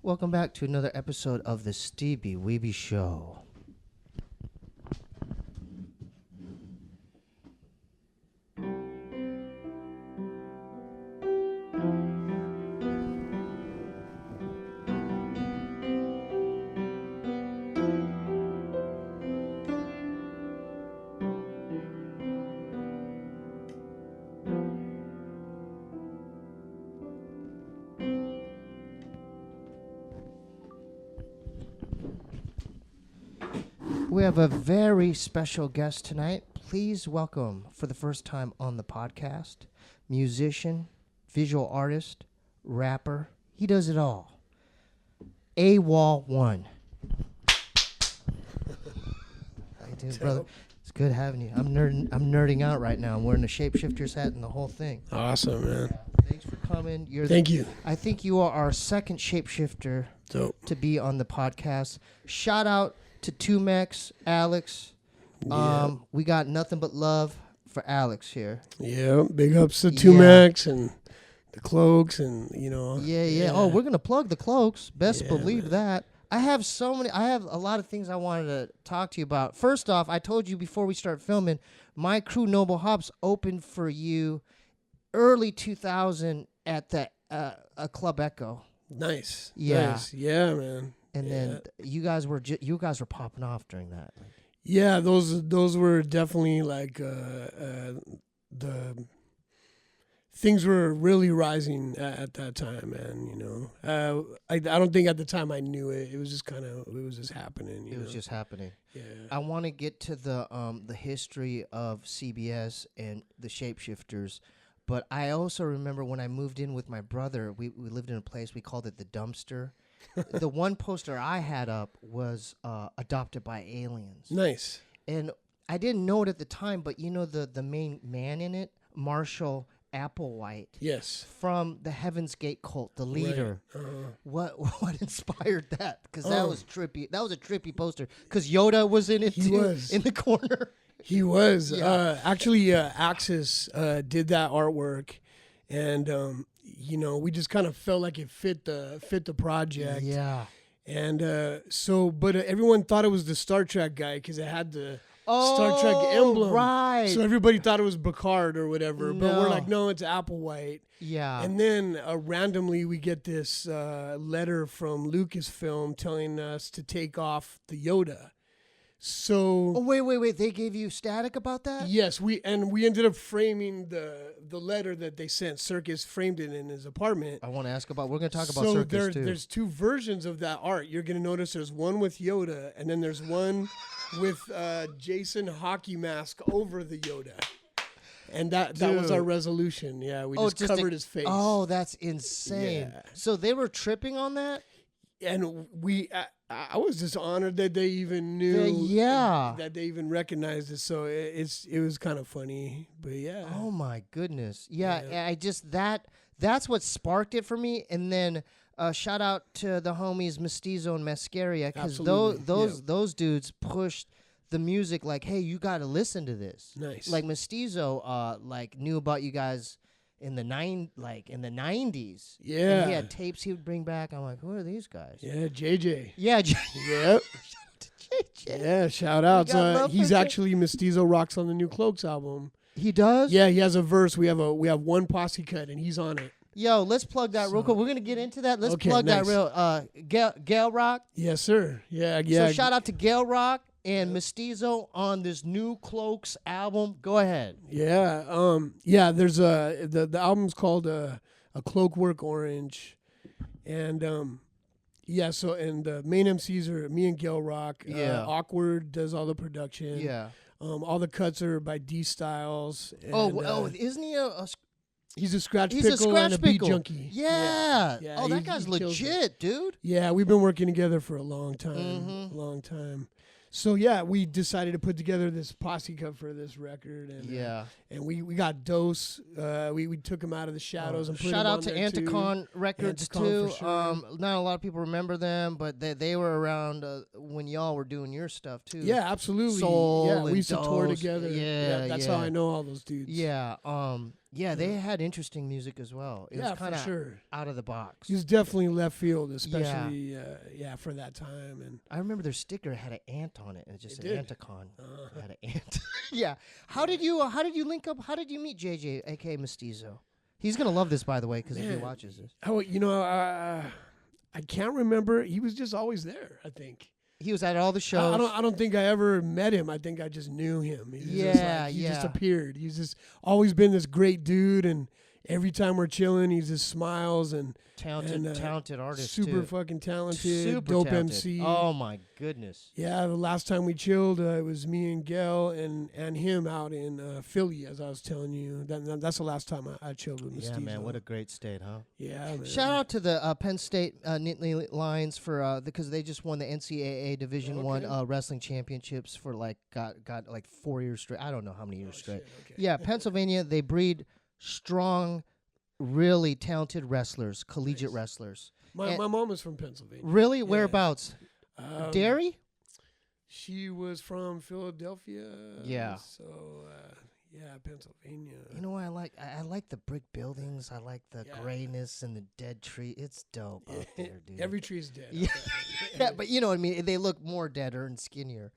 Welcome back to another episode of the Steebee Weebee Show. We have a very special guest tonight. Please welcome, for the first time on the podcast, musician, visual artist, rapper. He does it all. Awol One. How you doing, brother? It's good having you. I'm nerding out right now. I'm wearing a shapeshifter's hat and the whole thing. Awesome, man. Thanks for coming. Thank you. I think you are our second shapeshifter to be on the podcast. Shout out to Tumex, Alex. Yeah. We got nothing but love for Alex here. Yeah, big ups to Tumex and the cloaks and, Yeah. Oh, we're going to plug the cloaks. Best believe man. that. I have a lot of things I wanted to talk to you about. First off, I told you before we start filming, my crew Noble Hops opened for you early 2000 at the Club Echo. Nice. Yeah. Nice. Yeah, man. And then you guys were popping off during that. Yeah, those were definitely like the things were really rising at that time, man. I don't think at the time I knew it. It was just happening. It was just happening. Yeah. I want to get to the history of CBS and the Shapeshifters, but I also remember when I moved in with my brother, we lived in a place, we called it the Dumpster. The one poster I had up was Adopted by Aliens. Nice. And I didn't know it at the time, but the main man in it, Marshall Applewhite. Yes. From the Heaven's Gate cult, the leader. Right. What inspired that? Because that was trippy. That was a trippy poster. Because Yoda was in it too, in the corner. He was. Yeah. Actually, Axis did that artwork, and we just kind of felt like it fit the project. Yeah. And but everyone thought it was the Star Trek guy because it had the Star Trek emblem. Right. So everybody thought it was Picard or whatever. But we're No. like, no, it's Applewhite. Yeah. And then randomly we get this letter from Lucasfilm telling us to take off the Yoda. So wait. They gave you static about that? yes, we ended up framing the letter that they sent. Circus framed it in his apartment. I want to ask about. We're going to talk about So Circus too. there's two versions of that art. You're going to notice there's one with Yoda, and then there's one with Jason hockey mask over the Yoda. And that was our resolution. Yeah, we just covered his face. Oh, that's insane. Yeah. So they were tripping on that? And I was just honored that they even knew. That they even recognized it. So it was kind of funny, but yeah. Oh my goodness. Yeah. I just that's what sparked it for me. And then shout out to the homies Mestizo and Mascaria, because those dudes pushed the music like, hey, you got to listen to this. Nice. Like Mestizo knew about you guys in the 90s. Yeah. And he had tapes he would bring back. I'm like, who are these guys? Yeah, JJ. Yeah. Yep. JJ. Yeah, shout out. He's for actually Mestizo rocks on the new Cloaks album. He does? Yeah, he has a verse. We have one posse cut, and he's on it. Yo, let's plug that real quick. We're gonna get into that. Let's plug nice. that real. Gail Rock. Yes, sir. Yeah. So shout out to Gail Rock and Mestizo on this new Cloaks album. Go ahead. Yeah. There's the album's called A Cloakwork Orange, and So and the main MCs are me and Gail Rock. Awkward does all the production. Yeah. All the cuts are by D Styles. And, isn't he he's a scratch he's pickle and a beat junkie. Yeah. Yeah, that guy's he kills legit, dude. Yeah, we've been working together for a long time. Long time. So yeah, we decided to put together this posse cut for this record, and and we got Dose. We took him out of the shadows and put shout him out on to there Anticon Records Anticon, too. for sure. Not a lot of people remember them, but they were around when y'all were doing your stuff too. Yeah, absolutely. Soul yeah, we used to and tour Dose. together. Yeah, that's how I know all those dudes. Yeah, they had interesting music as well. It was kind of sure. out of the box. He was definitely left field, especially for that time. And I remember their sticker had an ant on it, and it just said Anticon. It had an ant. Yeah. How did you link up? How did you meet JJ, aka Mestizo? He's gonna love this, by the way, because if he watches this. Oh, I can't remember. He was just always there, I think. He was at all the shows. I don't think I ever met him. I think I just knew him. He just appeared. He's just always been this great dude, and every time we're chilling, he just smiles and talented artist, super too. Fucking talented, Super dope talented. MC. Oh my goodness. Yeah, the last time we chilled, it was me and Gail and him out in Philly, as I was telling you. That's the last time I chilled with Mestizo. Yeah, man, what a great state, huh? Yeah, man. Shout out to the Penn State Nittany Lions for because they just won the NCAA Division I wrestling championships for got 4 years straight. I don't know how many years straight. Shit, okay. Yeah, Pennsylvania, they breed strong, really talented wrestlers, collegiate wrestlers. My mom is from Pennsylvania. Really? Yeah. Whereabouts? Derry? She was from Philadelphia. Yeah. So, Pennsylvania. You know what I like? I like the brick buildings. I like the grayness and the dead tree. It's dope out there, dude. Every tree is dead. Yeah. Yeah, but you know what I mean? They look more deader and skinnier.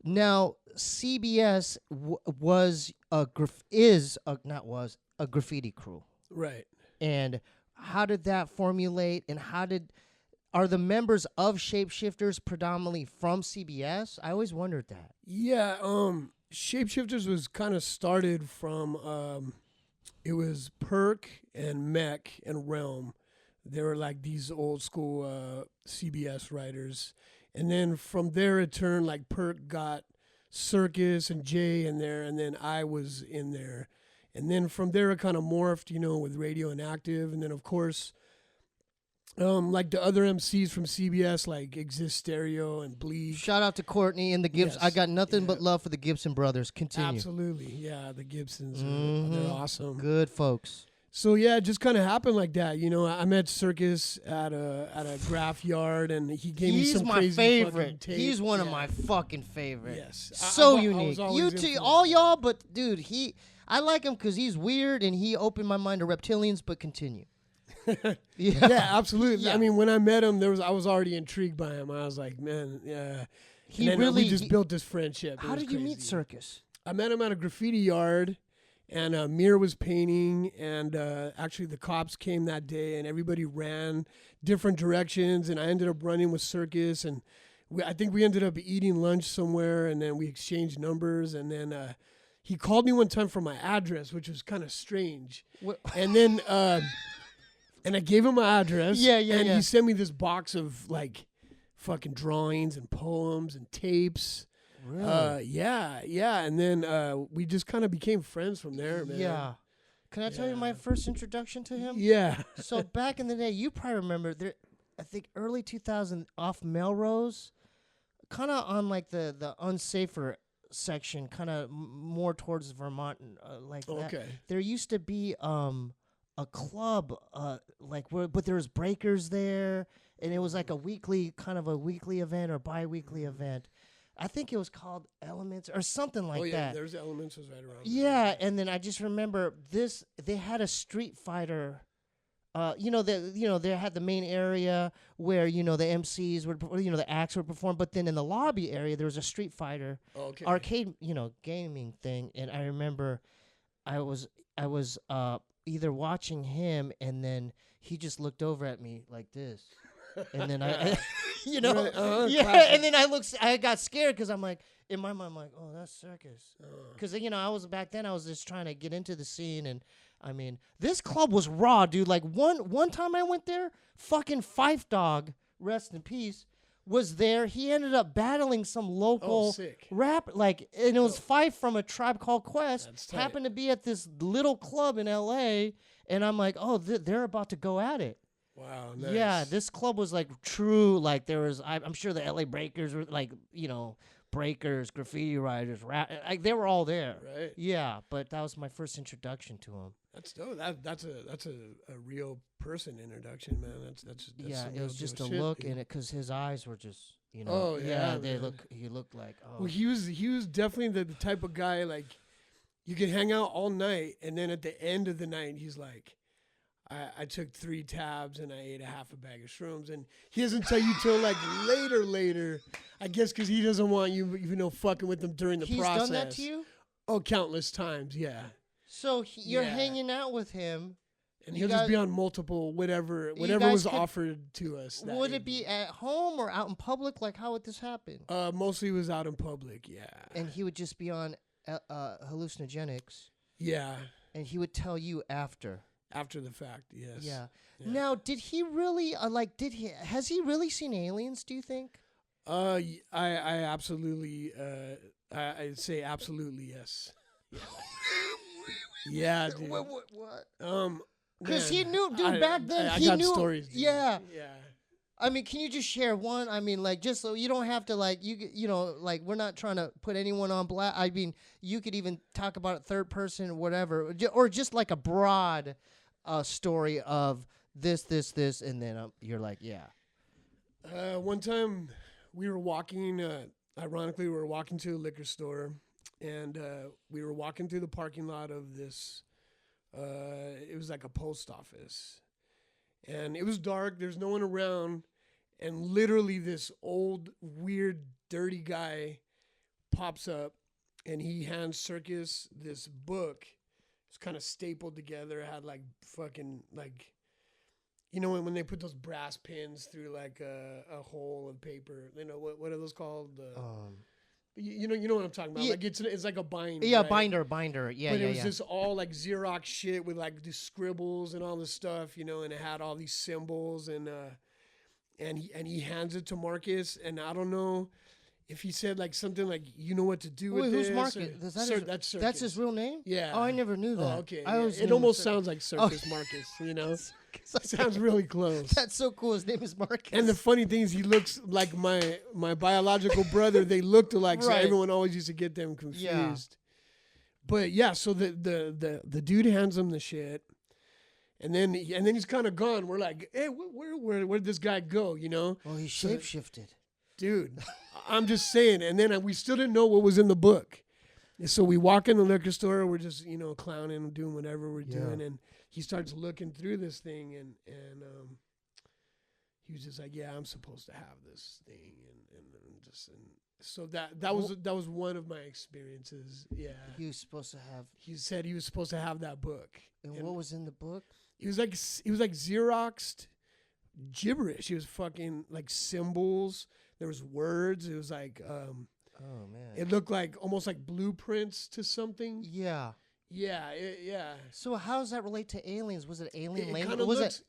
Now, CBS was a graffiti crew. Right. And how did that formulate, and are the members of Shapeshifters predominantly from CBS? I always wondered that. Yeah, Shapeshifters was kind of started from it was Perk and Mech and Realm. They were like these old school CBS writers. And then from there it turned, like Perk got Circus and Jay in there, and then I was in there. And then from there it kind of morphed, with Radio and Active. And then, of course, like the other MCs from CBS, like Exist Stereo and Bleak. Shout out to Courtney and the Gibson. Yes. I got nothing but love for the Gibson brothers. Continue. Absolutely. Yeah, the Gibsons, they're awesome. Good folks. So yeah, it just kind of happened like that. I met Circus at a graph yard, and he gave me some crazy favorite. tape. He's one of my fucking favorites. Yes, So I unique. was You two, all y'all, but dude, I like him because he's weird and he opened my mind to reptilians. But continue. Yeah, absolutely. Yeah. I mean, when I met him, I was already intrigued by him. I was like, man, yeah. We just built this friendship. How did you meet Circus? I met him at a graffiti yard. And Mir was painting, and actually the cops came that day, and everybody ran different directions, and I ended up running with Circus, and I think we ended up eating lunch somewhere, and then we exchanged numbers, and then he called me one time for my address, which was kind of strange. And then and I gave him my address, and he sent me this box of like fucking drawings and poems and tapes. Really? Yeah, and then we just kind of became friends from there, man. Yeah. Can I tell you my first introduction to him? Yeah. So back in the day, you probably remember, I think early 2000 off Melrose, kind of on like the unsafer section, kind of more towards Vermont, that. There used to be a club, but there was breakers there, and it was like a weekly event or bi-weekly event. I think it was called Elements or something like that. There's Elements was right around. Yeah, and then I just remember this. They had a Street Fighter. They had the main area where the MCs would, the acts would perform. But then in the lobby area, there was a Street Fighter arcade, gaming thing. And I remember, I was either watching him, and then he just looked over at me like this. And then I classic. and then I got scared because I'm like, in my mind, I'm like, oh, that's Circus. Because, back then I was just trying to get into the scene. And I mean, this club was raw, dude. Like one time I went there, fucking Fife Dog, rest in peace, was there. He ended up battling some local rap, and it was Fife from A Tribe Called Quest. Happened to be at this little club in LA. And I'm like, oh, they're about to go at it. Wow, nice. Yeah, this club was like true. Like there was, I'm sure the LA Breakers were like, breakers, graffiti writers, like they were all there. Right. Yeah, but that was my first introduction to him. That's dope. That's a real person introduction, man. That's yeah, it was just a shit, look dude. in it because his eyes were just, Oh, yeah, they man. he looked like, oh. Well, he was definitely the type of guy like you could hang out all night, and then at the end of the night, he's like, I took 3 tabs and I ate a half a bag of shrooms, and he doesn't tell you till like later. I guess because he doesn't want you, fucking with him during the process. He's done that to you? Oh, countless times, yeah. So you're Yeah. hanging out with him. And You he'll just guys- be on multiple whatever guys was could- offered to us. that Would it evening. be at home or out in public? Like, how would this happen? Mostly was out in public, yeah. And he would just be on hallucinogenics, Yeah, and he would tell you after. after the fact, yes. Yeah. Yeah. Now, did he really has he really seen aliens, do you think? I absolutely, I'd say absolutely yes. Yeah, dude. What? Because man, he knew, dude, back then, I he got knew. stories, dude. Yeah. Yeah. I mean, can you just share one? I mean, like, just so you don't have to, like, like, we're not trying to put anyone on blast. I mean, you could even talk about it third person or whatever, or just like a broad story of this, and then you're like, yeah. One time we were walking, ironically, we were walking to a liquor store, and we were walking through the parking lot of this, it was like a post office. And it was dark, there's no one around, and literally this old, weird, dirty guy pops up, and he hands Circus this book. It's kind of stapled together. It had like fucking, like, when they put those brass pins through like a hole of paper, what are those called? You know what I'm talking about? Yeah. Like it's like a binder. Yeah, right? binder. Yeah, But yeah, it was yeah. just all like Xerox shit with like the scribbles and all this stuff, and it had all these symbols, and he hands it to Marcus, and I don't know if he said like something like, you know what to do Wait, with who's this. Marcus? or- Is that Cir- his- that's Circus. That's his real name? Yeah. Oh, I never knew that. Oh, okay. I yeah. always It knew almost Circus. sounds like Circus Marcus, Sounds really close. That's so cool. His name is Marcus. And the funny thing is, he looks like my biological brother. They looked alike, so Right. everyone always used to get them confused. Yeah. But yeah, so the dude hands him the shit, and then he's kind of gone. We're like, hey, where'd this guy go? Well, he So- shapeshifted. Dude, I'm just saying. And then we still didn't know what was in the book. And so we walk in the liquor store. We're just clowning and doing whatever we're doing, and he starts looking through this thing, and he was just like, yeah, I'm supposed to have this thing, and so that was one of my experiences. Yeah, He was supposed to have. he said he was supposed to have that book, And what was in the book? He was like Xeroxed gibberish. It was fucking like symbols. There was words. It was like Oh man. it looked like almost like blueprints to something. Yeah. Yeah, yeah. So how does that relate to aliens? Was it alien It language? kind of Was looks. it?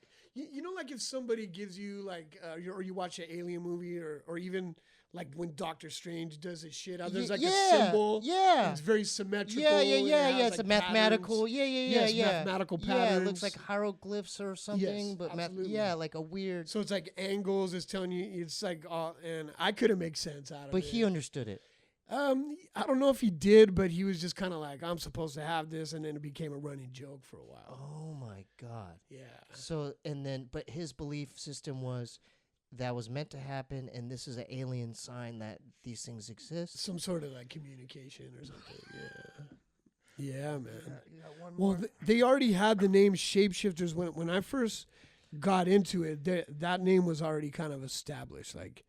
You know, like if somebody gives you like, or you watch an alien movie, or even like when Doctor Strange does his shit. There's like a symbol. Yeah. and it's very symmetrical. Yeah. and it has, It's a like, mathematical. patterns. Yeah. Yes, mathematical Yeah, it patterns. looks like hieroglyphs or something. Yes, but absolutely. like a weird. So it's like angles. It's telling you. It's like, and I couldn't make sense out of it. But he understood it. I don't know if he did, but he was just kind of like, I'm supposed to have this, and then it became a running joke for a while. Oh my God. Yeah. So but his belief system was that was meant to happen, and this is an alien sign that these things exist. Some sort of like communication or something. Yeah. Yeah, man. You got one Well, they already had the name Shapeshifters when I first got into it. That name was already kind of established. Like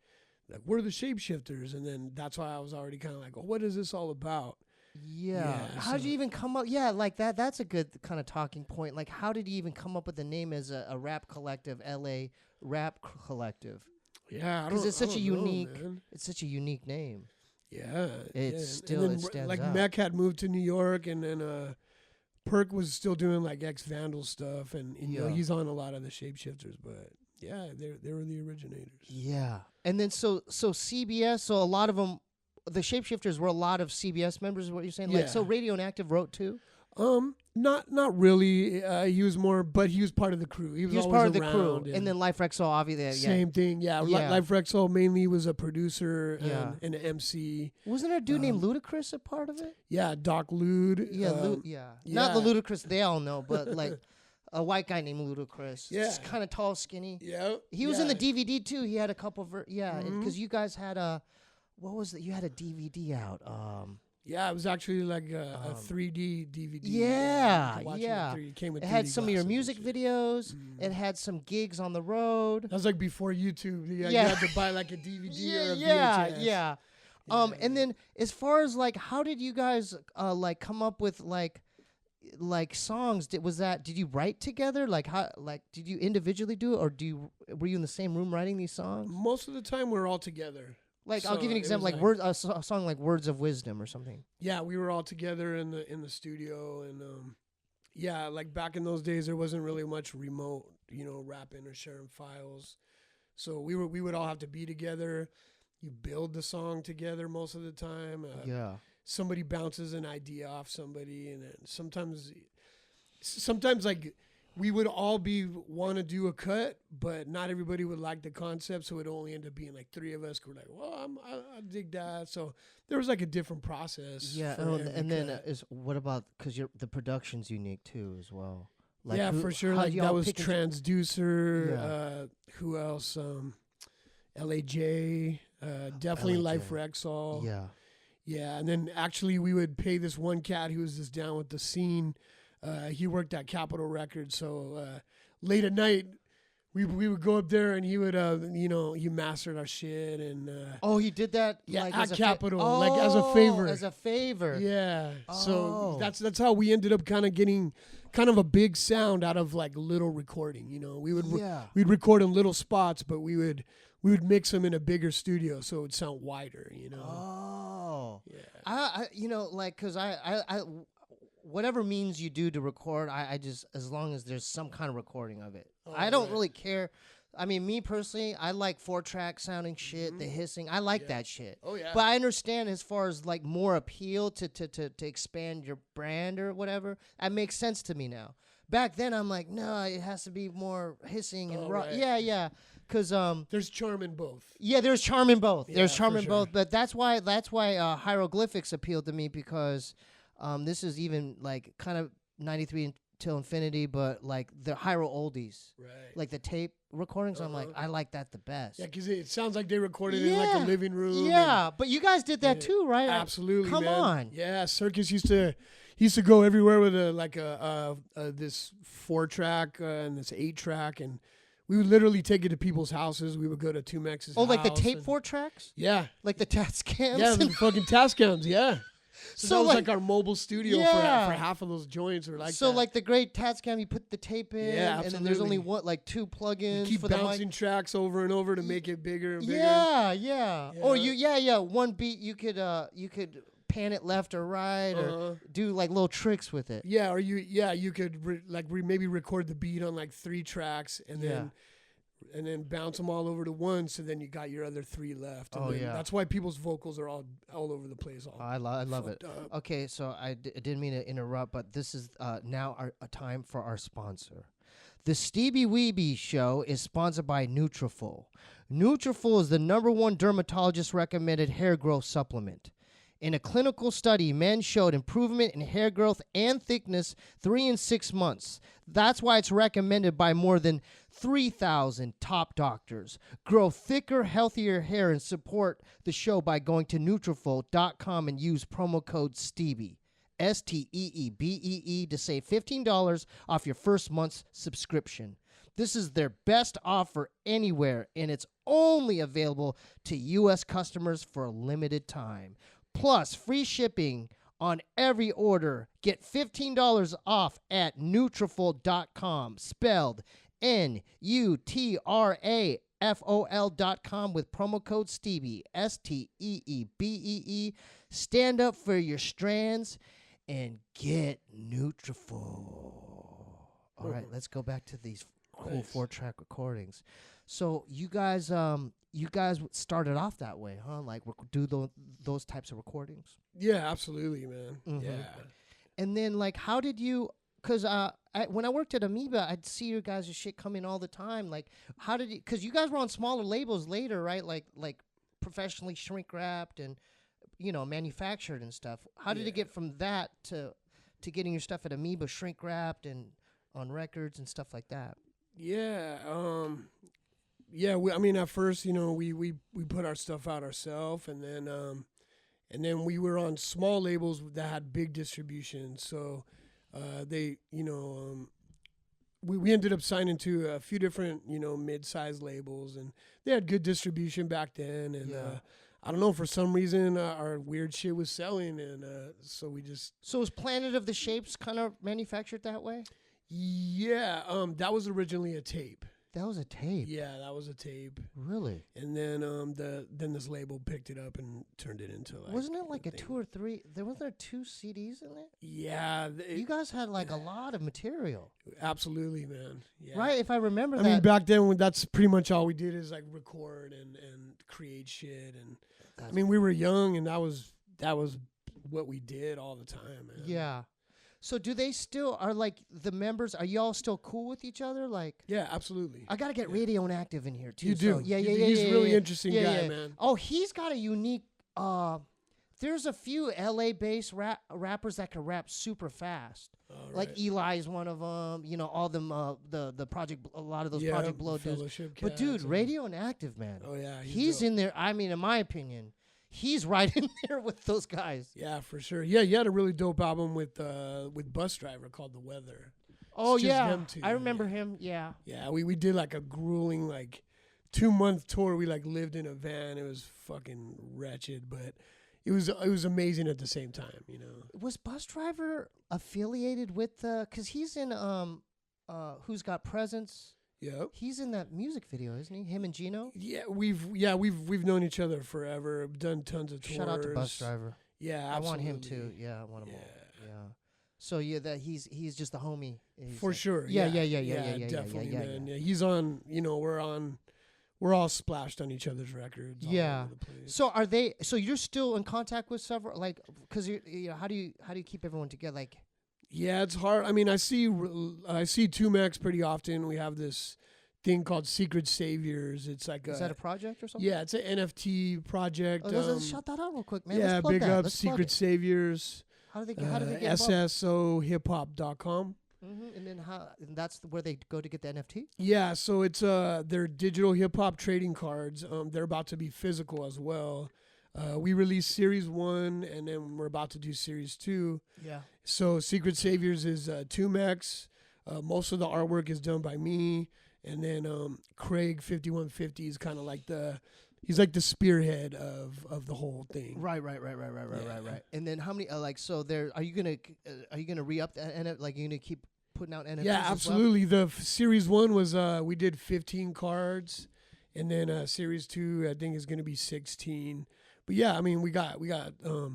we're the Shapeshifters, and then that's why I was already kind of like, oh, what is this all about? Yeah. How did you even come up? Yeah, like that. That's a good kind of talking point. Like, how did he even come up with the name as a rap collective, LA Rap Collective? Yeah, Because it's such a unique. man. It's such a unique name. Yeah, It's yeah. still- and it then, stands like out. Mech had moved to New York, and then Perk was still doing like Ex Vandal stuff, and you know Yeah. he's on a lot of the Shapeshifters, but yeah, they were the originators. Yeah. And then so CBS. So a lot of them, the Shapeshifters were a lot of CBS members. Is what you're saying? Like, so Yeah. Radio and Active wrote too. Not really. He was more, but he was part of the crew. He was part of the around crew, and then Life Rexall, obviously. Same thing, yeah. Life Rexall mainly was a producer and an MC. Wasn't there a dude named Ludacris a part of it? Yeah, Doc Lude. Yeah. Not the Ludacris they all know, but like a white guy named Ludacris. Yeah. Just kind of tall, skinny. Yeah. He was in the DVD too. He had a couple because you guys had what was it? You had a DVD out. Yeah, it was actually like a 3D DVD. Yeah. It came with it had 3D some of your glasses music and shit. videos. It had some gigs on the road. That was like before YouTube. You had to buy like a DVD or a VHS. Yeah. And then as far as like, how did you guys like come up with like songs? Did you write together? Like how, like did you individually do it, or were you in the same room writing these songs? Most of the time we're all together. Like I'll give you an example, like a song like Words of Wisdom or something. Yeah, we were all together in the studio, and like back in those days there wasn't really much remote, rapping or sharing files. So we would all have to be together. You build the song together most of the time. Somebody bounces an idea off somebody, and then sometimes like we would all want to do a cut, but not everybody would like the concept, so it only ended up being like three of us who were like, well, I dig that. So there was like a different process. Yeah, and then what about, because the production's unique too as well. Like for sure. Like that was Transducer. Who else? LAJ. Definitely LAJ. Life Rexall. Yeah. Yeah, and then actually we would pay this one cat who was just down with the scene. He worked at Capitol Records, so late at night we would go up there and he would he mastered our shit, and he did that like at Capitol like as a favor. As a favor. Yeah. So that's how we ended up kind of getting kind of a big sound out of like little recording. We'd record in little spots, but we would mix them in a bigger studio so it would sound wider. I because I whatever means you do to record, I just, as long as there's some kind of recording of it. I don't really care. I mean, me personally, I like 4-track sounding shit, the hissing. I like that shit. Oh, yeah. But I understand as far as like more appeal to expand your brand or whatever, that makes sense to me now. Back then, I'm like, no, it has to be more hissing and raw. Right. Yeah. Because there's charm in both. Yeah, there's charm in both. Yeah, there's charm in sure. both. But that's why hieroglyphics appealed to me, because this is even like kind of 93 Till Infinity, but like the Hyro oldies, Right. like the tape recordings. I'm like, I like that the best. Yeah, because it sounds like they recorded in like a living room. Yeah, but you guys did that too, right? Absolutely. Come man. on. Yeah, Circus used to go everywhere with this 4-track and this 8-track, and we would literally take it to people's houses. We would go to Tumex's house. Like the tape 4-tracks? Yeah. Like the Tascams? Yeah, the fucking Tascams, yeah. So that was like our mobile studio for half of those joints, or like so that. like the great Tascam, you put the tape in, yeah, and then there's only two plugins. You keep for bouncing tracks over and over to make it bigger and bigger. Yeah. Or one beat you could pan it left or right, or do like little tricks with it. Yeah, or you could maybe record the beat on like 3 tracks and then bounce them all over to one, so then you got your other 3 left. And that's why people's vocals are all over the place. I love it. Up. Okay, so I didn't mean to interrupt, but this is now a time for our sponsor. The Steebee Weebee Show is sponsored by Nutrafol. Nutrafol is the #1 dermatologist recommended hair growth supplement. In a clinical study, men showed improvement in hair growth and thickness 3 and 6 months. That's why it's recommended by more than 3,000 top doctors. Grow thicker, healthier hair and support the show by going to Nutrafol.com and use promo code STEEBEE, STEEBEE, to save $15 off your first month's subscription. This is their best offer anywhere, and it's only available to U.S. customers for a limited time. Plus, free shipping on every order. Get $15 off at Nutrafol.com, spelled Nutrafol.com with promo code STEEBEE, STEEBEE. Stand up for your strands and get Nutrafol. All right, let's go back to these cool 4-track recordings. So you guys started off that way, huh? Like do those types of recordings? Yeah, absolutely, man. Mm-hmm. Yeah. And then like, how did you? Because when I worked at Amoeba, I'd see your guys' shit come in all the time. Like, how did you? Because you guys were on smaller labels later, right? Like professionally shrink wrapped and manufactured and stuff. How did it get from that to getting your stuff at Amoeba shrink wrapped and on records and stuff like that? Yeah. At first, we put our stuff out ourselves, and then we were on small labels that had big distribution. So we ended up signing to a few different, mid-sized labels, and they had good distribution back then. And I don't know, for some reason, our weird shit was selling, and so we just... So was Planet of the Shapes kind of manufactured that way? Yeah, that was originally a tape. That was a tape? Yeah, that was a tape. Really? And then then this label picked it up and turned it into like... Wasn't it like a 2 or 3... Wasn't there 2 CDs in it? Yeah. You guys had like a lot of material. Absolutely, man. Yeah. Right, if I remember that. I mean, back then, that's pretty much all we did is like record and create shit. And I mean, we were young, and that was what we did all the time, man. Yeah. So do they still, are like the members, are y'all still cool with each other? Like, yeah, absolutely. I got to get Radio and Active in here too. You do. So, yeah. He's a really interesting guy, man. Oh, he's got a unique, there's a few LA-based rappers that can rap super fast. Right. Like Eli's one of them, all them, the Project, a lot of those Project Blow dudes. But dude, Radio and Active, man. Oh yeah. He's in there, I mean, in my opinion, he's right in there with those guys. Yeah, for sure. Yeah, you had a really dope album with Bus Driver called The Weather. Oh yeah, I remember him. Yeah. Yeah, we did like a grueling 2-month tour. We lived in a van. It was fucking wretched, but it was amazing at the same time. Was Bus Driver affiliated with because he's in Who's Got Presents? Yeah, he's in that music video, isn't he? Him and Gino. Yeah, we've known each other forever. Done tons of tours. Shout out to Bus Driver. Yeah, absolutely. I want him too. Yeah, I want him. Yeah. Yeah. So that he's just a homie. For sure. Yeah, definitely, man. Yeah, he's on. We're all splashed on each other's records. Yeah. All over the place. So are they? So you're still in contact with several, because how do you keep everyone together? Yeah, it's hard. I mean, I see Tumex pretty often. We have this thing called Secret Saviors. It's like is that a project or something? Yeah, it's an NFT project. Let's shout that out real quick, man. Yeah, big up Secret Saviors. How do they get SSOhiphop.com. Mm-hmm. And then that's where they go to get the NFT? Yeah, so it's their digital hip hop trading cards. They're about to be physical as well. We released Series 1, and then we're about to do Series 2. Yeah. So Secret Saviors is Tumex. Most of the artwork is done by me. And then Craig 5150 is kind of he's like the spearhead of the whole thing. Right. And then how many so there are you gonna re-up that, and you're gonna keep putting out NFTs? Yeah, absolutely. Well? The Series 1 was we did 15 cards, and then Series 2 I think is gonna be 16. But yeah, I mean we got a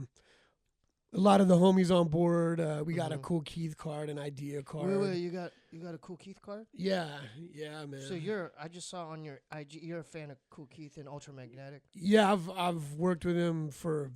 lot of the homies on board. We got a Cool Keith card, an idea card. Wait, you got a Cool Keith card? Yeah, man. So I just saw on your IG, you're a fan of Cool Keith and Ultramagnetic. Yeah, I've worked with him for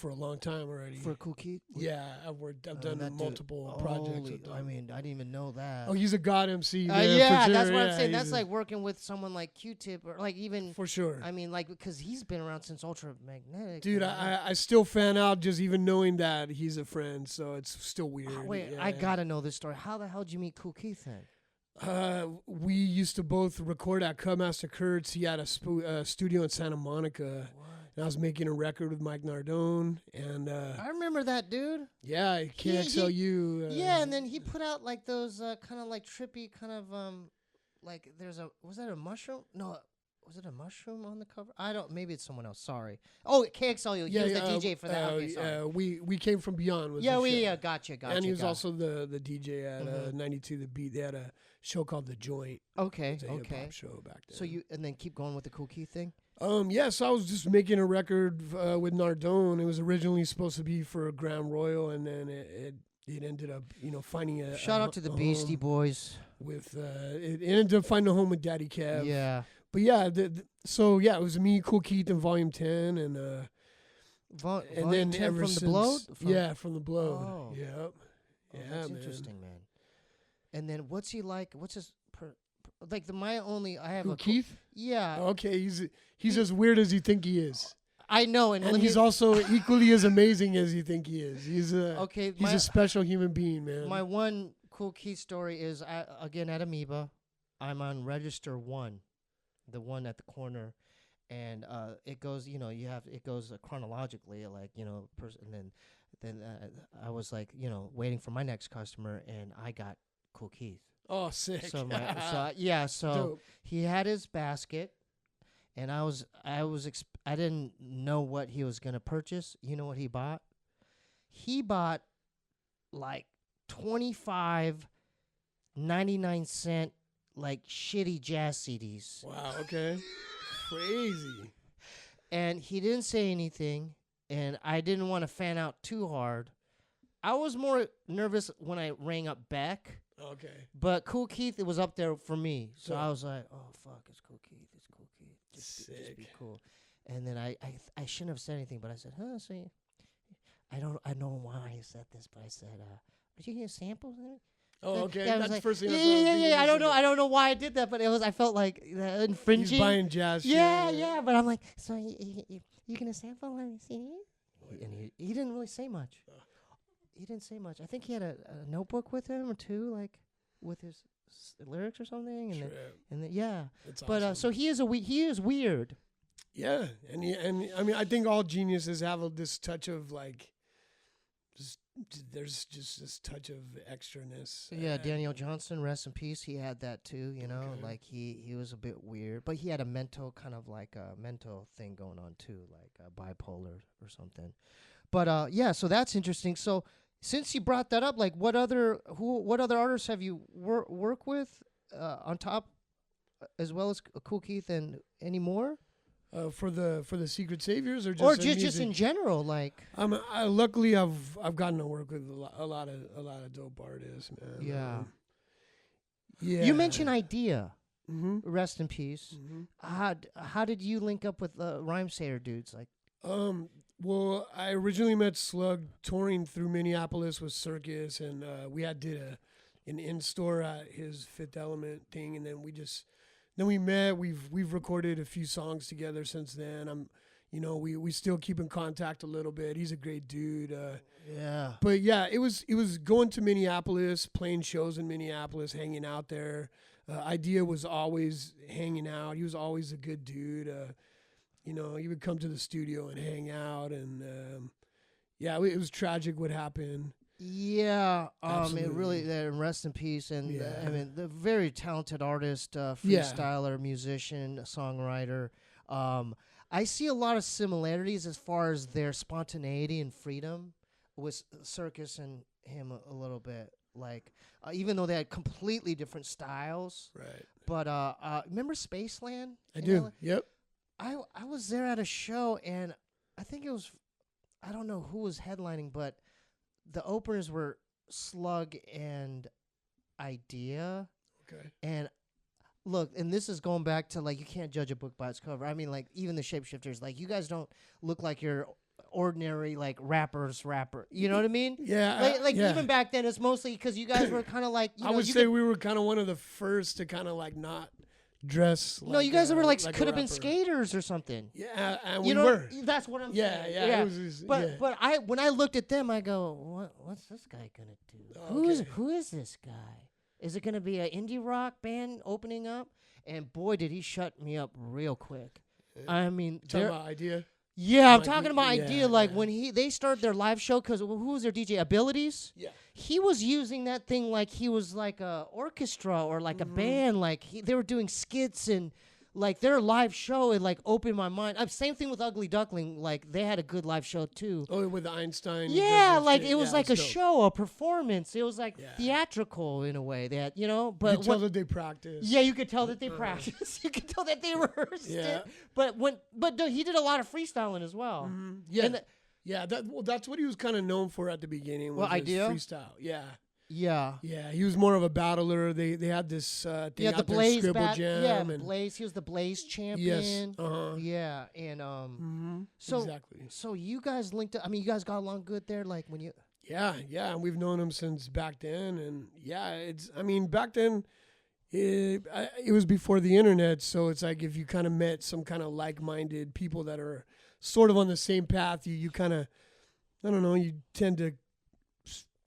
a long time already. For Cool Keith? Yeah, I've done multiple projects with him. I mean, I didn't even know that. Oh, he's a god MC. Man, yeah, for sure. That's what I'm saying. That's like working with someone like Q-Tip, or even for sure. I mean, because he's been around since Ultramagnetic. Dude, I still fan out just even knowing that he's a friend. So it's still weird. Wait, I gotta know this story. How the hell did you meet Cool Keith then? We used to both record at Cubmaster Kurtz. He had a studio in Santa Monica. What? And I was making a record with Mike Nardone, and I remember that dude. Yeah, KXLU. Yeah, and then he put out those kind of trippy kind of was that a mushroom? No, was it a mushroom on the cover? Maybe it's someone else. Sorry. Oh, KXLU. He was the DJ for that. Okay, sorry. We came from Beyond. Gotcha. And he was also the DJ at 92 The Beat. They had a show called The Joint. Okay. It was a hip-hop show back then. So and then keep going with the Cool Keith thing. So I was just making a record with Nardone. It was originally supposed to be for a Grand Royal, and then it ended up, finding a shout out to the Beastie Boys. With it ended up finding a home with Daddy Kev. Yeah. But yeah, it was me, Cool Keith, in Volume 10, and and then ever from since, the blow. from the blow. Oh. Yep. Oh, Yeah, that's man. interesting, man. And then what's he like? What's his like? I have Who, a Keith? yeah. Okay, he's as weird as you think he is. I know, and he's also equally as amazing as you think he is. He's a special human being, man. My one cool Keith story is again at Amoeba, I'm on register 1, the one at the corner, and it goes, it goes chronologically, like and then I was like, waiting for my next customer, and I got Cool Keith. Oh, sick. So Dope. he had his basket, and I didn't know what he was gonna purchase. You know what he bought? He bought like 25 99-cent like shitty jazz CDs. Wow. Okay. Crazy. And he didn't say anything, and I didn't want to fan out too hard. I was more nervous when I rang up Beck. Okay. But Cool Keith, it was up there for me. So I was like, oh, fuck, it's Cool Keith. It's Cool Keith. Just be cool. And then I shouldn't have said anything, but I said, see, I know why I said this, but I said, did you hear samples? Oh, okay. Yeah, That's the first thing. Yeah. I don't know why I did that, but I felt like infringing. He's buying jazz. Yeah. But I'm like, so you gonna sample on CD? And he didn't really say much. He didn't say much. I think he had a notebook with him or two, like with his lyrics or something. And then yeah. That's but awesome. so he is weird. Yeah, and I mean, I think all geniuses have this touch of like, there's just this touch of extraness. Yeah, Daniel Johnson, rest in peace. He had that too. Okay. Like he was a bit weird, but he had a mental thing going on too, like bipolar or something. But so that's interesting. So since you brought that up, like what other artists have you work with on top, as well as Cool Keith, and any more? For the Secret Saviors, or just in general, like luckily I've gotten to work with a lot of dope artists, man. Yeah. Yeah. You mentioned Idea. Mm-hmm. Rest in peace. Mm-hmm. How did you link up with Rhyme Sayer dudes? Like, well, I originally met Slug touring through Minneapolis with Circus, and we did an in-store at his Fifth Element thing, and then we met. We've recorded a few songs together since then. We still keep in contact a little bit. He's a great dude. yeah. But yeah, it was going to Minneapolis, playing shows in Minneapolis, hanging out there. Idea was always hanging out. He was always a good dude. He would come to the studio and hang out, and it was tragic what happened. Yeah, Absolutely. it really rest in peace. And the very talented artist, Yeah. freestyler, musician, songwriter. I see a lot of similarities as far as their spontaneity and freedom with Circus and him a little bit. Like, even though they had completely different styles. Right. But remember Spaceland? I do. Yep. I was there at a show, and I think it was, I don't know who was headlining, but the openers were Slug and Idea. Okay. And look, and this is going back to, like, you can't judge a book by its cover. I mean, like, even the Shapeshifters, like, you guys don't look like you're ordinary, like, rapper. You know what I mean? Yeah. Even back then, it's mostly because you guys were kind of like, I would say we were kind of one of the first to kind of like not dress. No, you guys were like a could have been rapper. skaters or something. Yeah, and You we know, were. that's what I'm Yeah, saying. yeah. It was just, But when I looked at them, I go, what's this guy gonna do? Oh, Who is this guy? Is it gonna be an indie rock band opening up? And boy, did he shut me up real quick. I mean, talking about Idea. Yeah, I'm Like, talking about yeah, Idea. Like yeah. when they started their live show, because who was their DJ? Abilities. Yeah. He was using that thing like he was like a orchestra or like a band. Like they were doing skits, and like their live show, it like opened my mind. Same thing with Ugly Duckling. Like they had a good live show too. Oh, with Einstein. Yeah, like shit. it was like a dope. show, a performance. It was like Yeah. theatrical in a way. That but You could tell that they practiced. yeah, you could tell that they practiced. You could tell that they rehearsed Yeah. it. But he did a lot of freestyling as well. Yeah. And Yeah, that's what he was kind of known for at the beginning. Was his Idea? freestyle. Yeah. Yeah. Yeah, he was more of a battler. They had this thing Yeah, the out there, Blaze Scribble Jam. Yeah, and Blaze. He was the Blaze champion. Yes. Yeah, and so exactly. so you guys linked up. I mean, you guys got along good there. Like when you. Yeah, and we've known him since back then, and back then. It was before the internet, so it's like if you kind of met some kind of like-minded people that are sort of on the same path, you kind of, I don't know, you tend to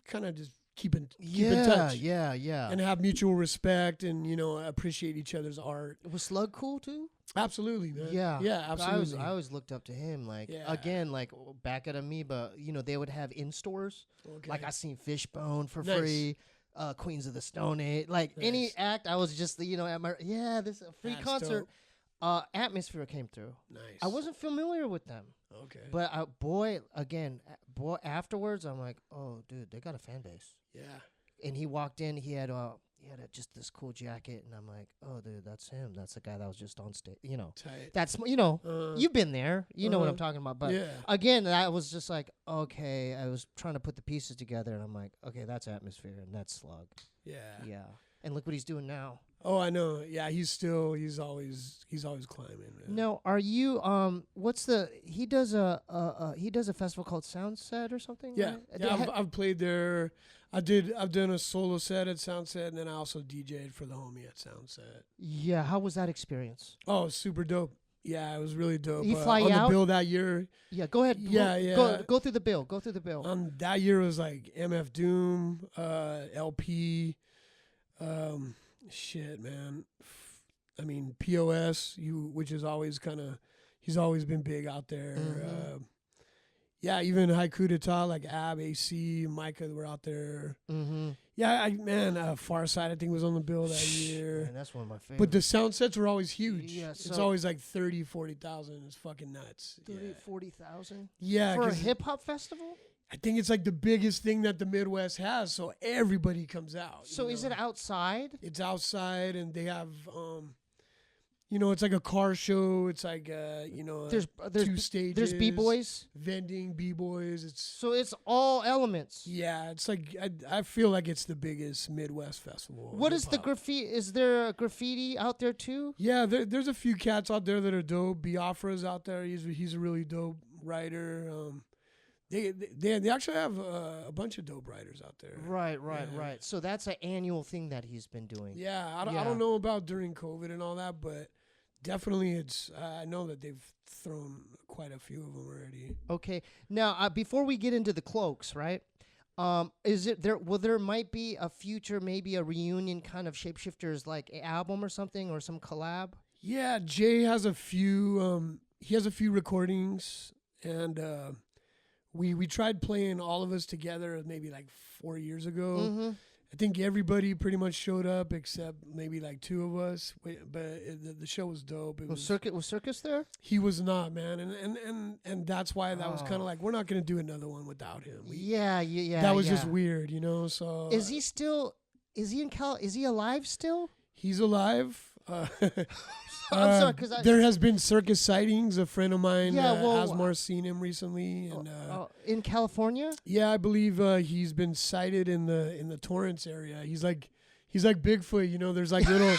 kind of just keep in touch. Yeah. And have mutual respect and, appreciate each other's art. Was Slug cool too? Absolutely, man. Yeah, absolutely. I always looked up to him. Like again, like back at Amoeba, they would have in stores. Okay. Like I seen Fishbone for Nice. free. Queens of the Stone Age, like Nice. any act, I was just at my this is a free That's concert. Atmosphere came through. Nice. I wasn't familiar with them, Okay. but afterwards, I'm like, oh, dude, they got a fan base. Yeah. And he walked in, he had just this cool jacket, and I'm like, oh, dude, that's him. That's the guy that was just on stage. Tight. That's you've been there. You know what I'm talking about. But yeah. again, that was just like, okay, I was trying to put the pieces together, and I'm like, okay, that's Atmosphere, and that's Slug. Yeah. Yeah. And look what he's doing now. Oh, I know. Yeah, he's always climbing, man. No, are you he does a festival called Soundset or something? Yeah. Right? Yeah, I've played there. I've done a solo set at Soundset, and then I also DJ'd for the homie at Soundset. Yeah, how was that experience? Oh, super dope. Yeah, it was really dope. He fly on out? the bill that year. Yeah, go ahead. Yeah. Go through the bill. That year was like MF Doom, LP, shit, man. I mean, POS, which is always he's always been big out there. Mm-hmm. Yeah, even Haiku d'Etat, like Ab, AC, Micah were out there. Mm-hmm. Yeah, Far Side, I think, was on the bill that year. Man, that's one of my favorites. But the sound sets were always huge. Yeah, it's always like 30, 40,000. It's fucking nuts. 40,000? Yeah. For a hip-hop festival? I think it's like the biggest thing that the Midwest has, so everybody comes out. So is it outside? It's outside, and they have, it's like a car show. It's like, There's 2 stages. There's b-boys? Vending, b-boys. So it's all elements. Yeah, it's like, I feel like it's the biggest Midwest festival. What is the graffiti? Is there a graffiti out there too? Yeah, there's a few cats out there that are dope. Biafra's out there. He's a really dope writer. They actually have a bunch of dope writers out there. Right. So that's an annual thing that he's been doing. Yeah, I don't know about during COVID and all that, but definitely it's. I know that they've thrown quite a few of them already. Okay, now before we get into the cloaks, right? Is it there? Well, there might be a future, maybe a reunion kind of Shapeshifters like album or something, or some collab. Yeah, Jay has a few. He has a few recordings, and we tried playing all of us together maybe like 4 years ago. Mm-hmm. I think everybody pretty much showed up except maybe like 2 of us. But the show was dope. Was Circus there? He was not, man, and that's why that was kind of like, we're not gonna do another one without him. Yeah. That was just weird, So is he still? Is he in Cal? Is he alive still? He's alive. I'm sorry, because there has been circus sightings. A friend of mine, Asmar, seen him recently, and in California. Yeah, I believe he's been sighted in the Torrance area. He's like Bigfoot, There's like little,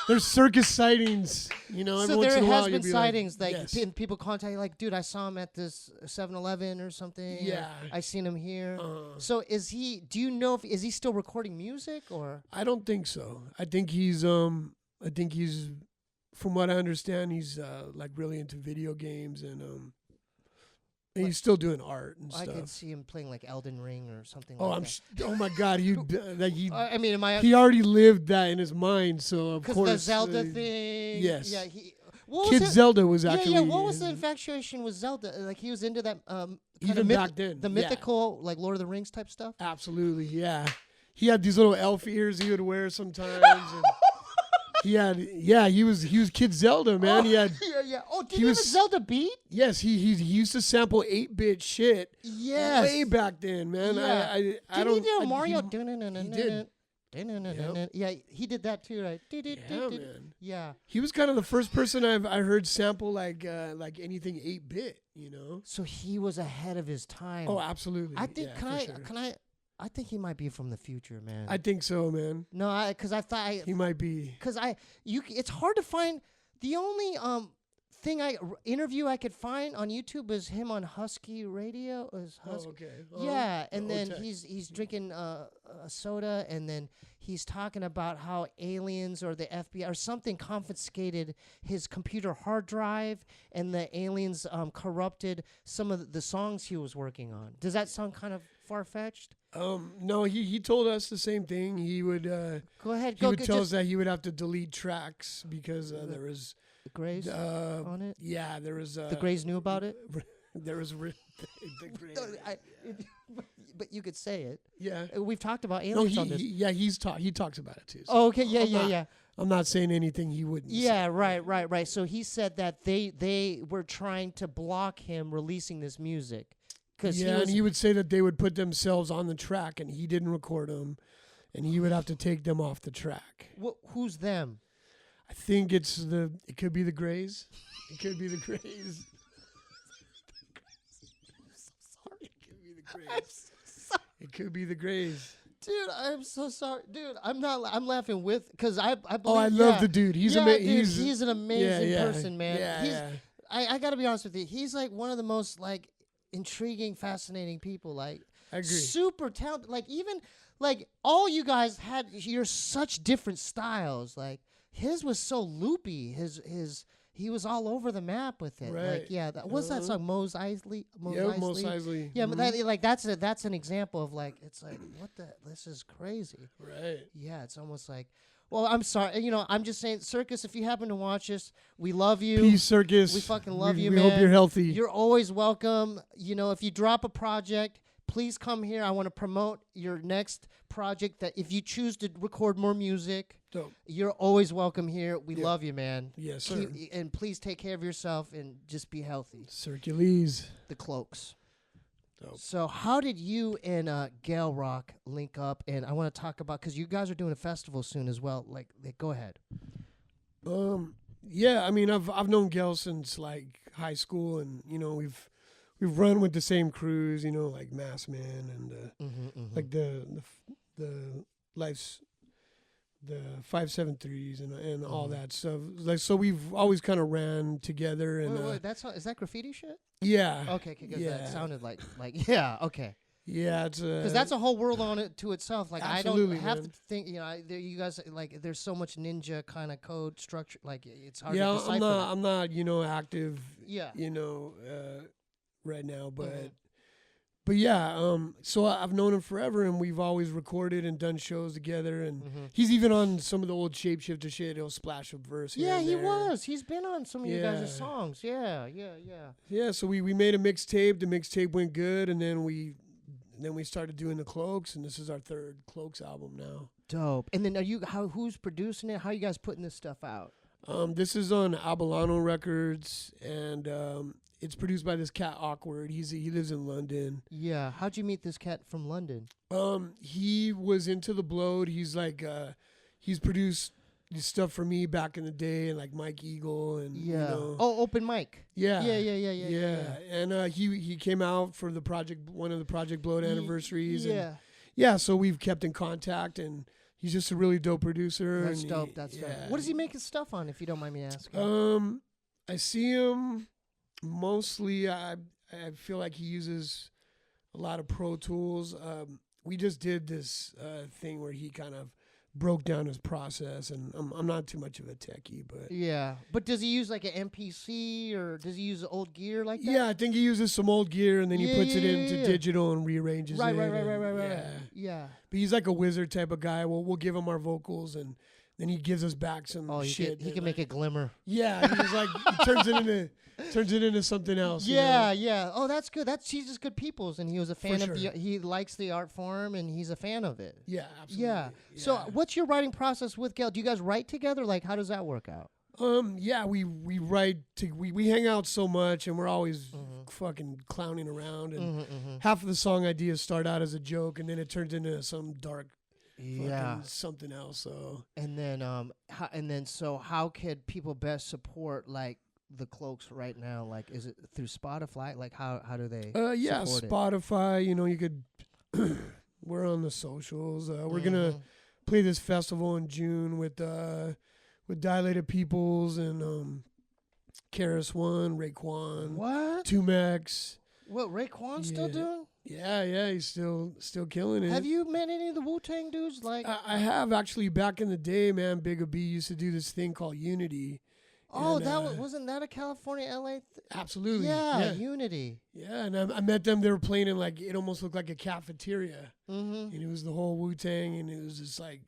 there's circus sightings. Every so once there in a while has been sightings, yes. People contact you like, dude, I saw him at this 7-Eleven or something. Yeah, I seen him here. So is he? Do you know is he still recording music or? I don't think so. I think he's from what I understand, he's like really into video games and he's still doing art and stuff. I could see him playing like Elden Ring or something. Oh my God, he already lived that in his mind. So of course, the Zelda thing. Yes. Yeah. Kid Zelda was actually. Yeah. What was the infatuation with Zelda? Like he was into that. Even back then, the mythical, like Lord of the Rings type stuff. Absolutely, yeah. He had these little elf ears he would wear sometimes. And he was Kid Zelda, man. He had Oh, did he have a Zelda beat? Yes, he used to sample 8-bit shit. Yes, way back then, man. Yeah. I don't. Did he do Mario? He did. Yep. Yeah, he did that too, right? Yeah, man. Yeah. He was kind of the first person I heard sample like anything 8-bit, So he was ahead of his time. Oh, absolutely. I think. Can I I think he might be from the future, man. I think so, man. No, because I thought he might be. Because it's hard to find. The only interview I could find on YouTube is him on Husky Radio. Okay. Yeah, and then he's drinking a soda, and then he's talking about how aliens or the FBI or something confiscated his computer hard drive, and the aliens corrupted some of the songs he was working on. Does that sound kind of far-fetched? No, he told us the same thing. He would go ahead. He would tell us that he would have to delete tracks because there was the Grays on it. Yeah, there was. The Grays knew about it. There was the Grays. But you could say it. Yeah, we've talked about aliens on this. He talks about it too. So oh, okay. Yeah. I'm not saying anything he wouldn't. Yeah, say. Right. So he said that they were trying to block him releasing this music. And he would say that they would put themselves on the track, and he didn't record them, and he would have to take them off the track. Who's them? I think it could be the Grays. It could be the Grays. I'm so sorry. It could be the Grays. I'm so sorry. It could be the Grays. Dude, I'm so sorry. Dude, I'm laughing with, because I believe. Oh, I love the dude. He's amazing. He's an amazing person, man. Yeah. I got to be honest with you. He's like one of the most like intriguing, fascinating people. Like, I agree. Super talented. Like, even like all you guys had, you're such different styles. Like his was so loopy. He was all over the map with it. Right. Like, what's that song? Mos Eisley. Mos Eisley. Yeah, but that's an example of like, it's like, what the, this is crazy. Right. Yeah, it's almost like, well, I'm sorry. I'm just saying, Circus, if you happen to watch us, we love you. Peace, Circus. We fucking love you, we man. hope you're healthy. You're always welcome. If you drop a project, please come here. I want to promote your next project. That if you choose to record more music, dope, you're always welcome here. We love you, man. Yes, sir. And please take care of yourself and just be healthy. Circulese. The Cloaks. Dope. So how did you and Gail Rock link up? And I want to talk about, because you guys are doing a festival soon as well. Like, go ahead. Yeah, I mean, I've known Gail since like high school, and we've run with the same crews, like Mass Man and like the Life's the 573s and all that stuff. Like, so we've always kind of ran together. And wait, is that graffiti shit? Yeah. Okay, because that sounded like yeah. Okay. Yeah, it's because that's a whole world on it to itself. Like, I don't have to think. You guys, like, there's so much ninja kind of code structure. Like, it's hard to decipher. I'm not active. Yeah. Right now, but yeah. So I've known him forever, and we've always recorded and done shows together. And he's even on some of the old Shapeshifter shit. He'll splash a verse. Yeah, he was. He's been on some of you guys' songs. Yeah. Yeah. So we made a mixtape. The mixtape went good, and then we started doing the Cloaks, and this is our third Cloaks album now. Dope. And then who's producing it? How are you guys putting this stuff out? This is on Abolano Records, and it's produced by this cat Awkward. He lives in London. Yeah. How'd you meet this cat from London? He was into the Blowed. He's like he's produced stuff for me back in the day, and like Mike Eagle and Open Mic. Yeah. Yeah. And he came out for one of the Project Blowed anniversaries. Yeah. And so we've kept in contact, and he's just a really dope producer. That's dope. That's dope. What does he make his stuff on, if you don't mind me asking? I see him mostly. I feel like he uses a lot of Pro Tools. We just did this thing where he kind of broke down his process, and I'm not too much of a techie, but yeah. But does he use like an MPC, or does he use old gear like that? Yeah, I think he uses some old gear, and then he puts it into digital and rearranges it. Right. Yeah. But he's like a wizard type of guy. We'll give him our vocals, and then he gives us back some shit. He can make it glimmer. Yeah, he's like he turns it into something else. Yeah. Oh, that's good. He's just good peoples, and he was a fan of he likes the art form, and he's a fan of it. Yeah, absolutely. Yeah. So, what's your writing process with Gail? Do you guys write together? Like, how does that work out? Yeah, we write. We hang out so much, and we're always fucking clowning around, and half of the song ideas start out as a joke, and then it turns into some dark. Something else. So how could people best support like the Cloaks right now? Like, is it through Spotify? Like, how do they? Spotify. You could We're on the socials. We're gonna play this festival in June with Dilated Peoples and Karis One, Raekwon, What? Tumex. What, Raekwon still doing? Yeah, he's still killing it. Have you met any of the Wu-Tang dudes? Like, I have actually. Back in the day, man, Big B used to do this thing called Unity. oh, And, wasn't that a California, LA? Absolutely. Yeah, Unity. Yeah, and I met them. They were playing in like, it almost looked like a cafeteria. Mm-hmm. And it was the whole Wu-Tang, and it was just like,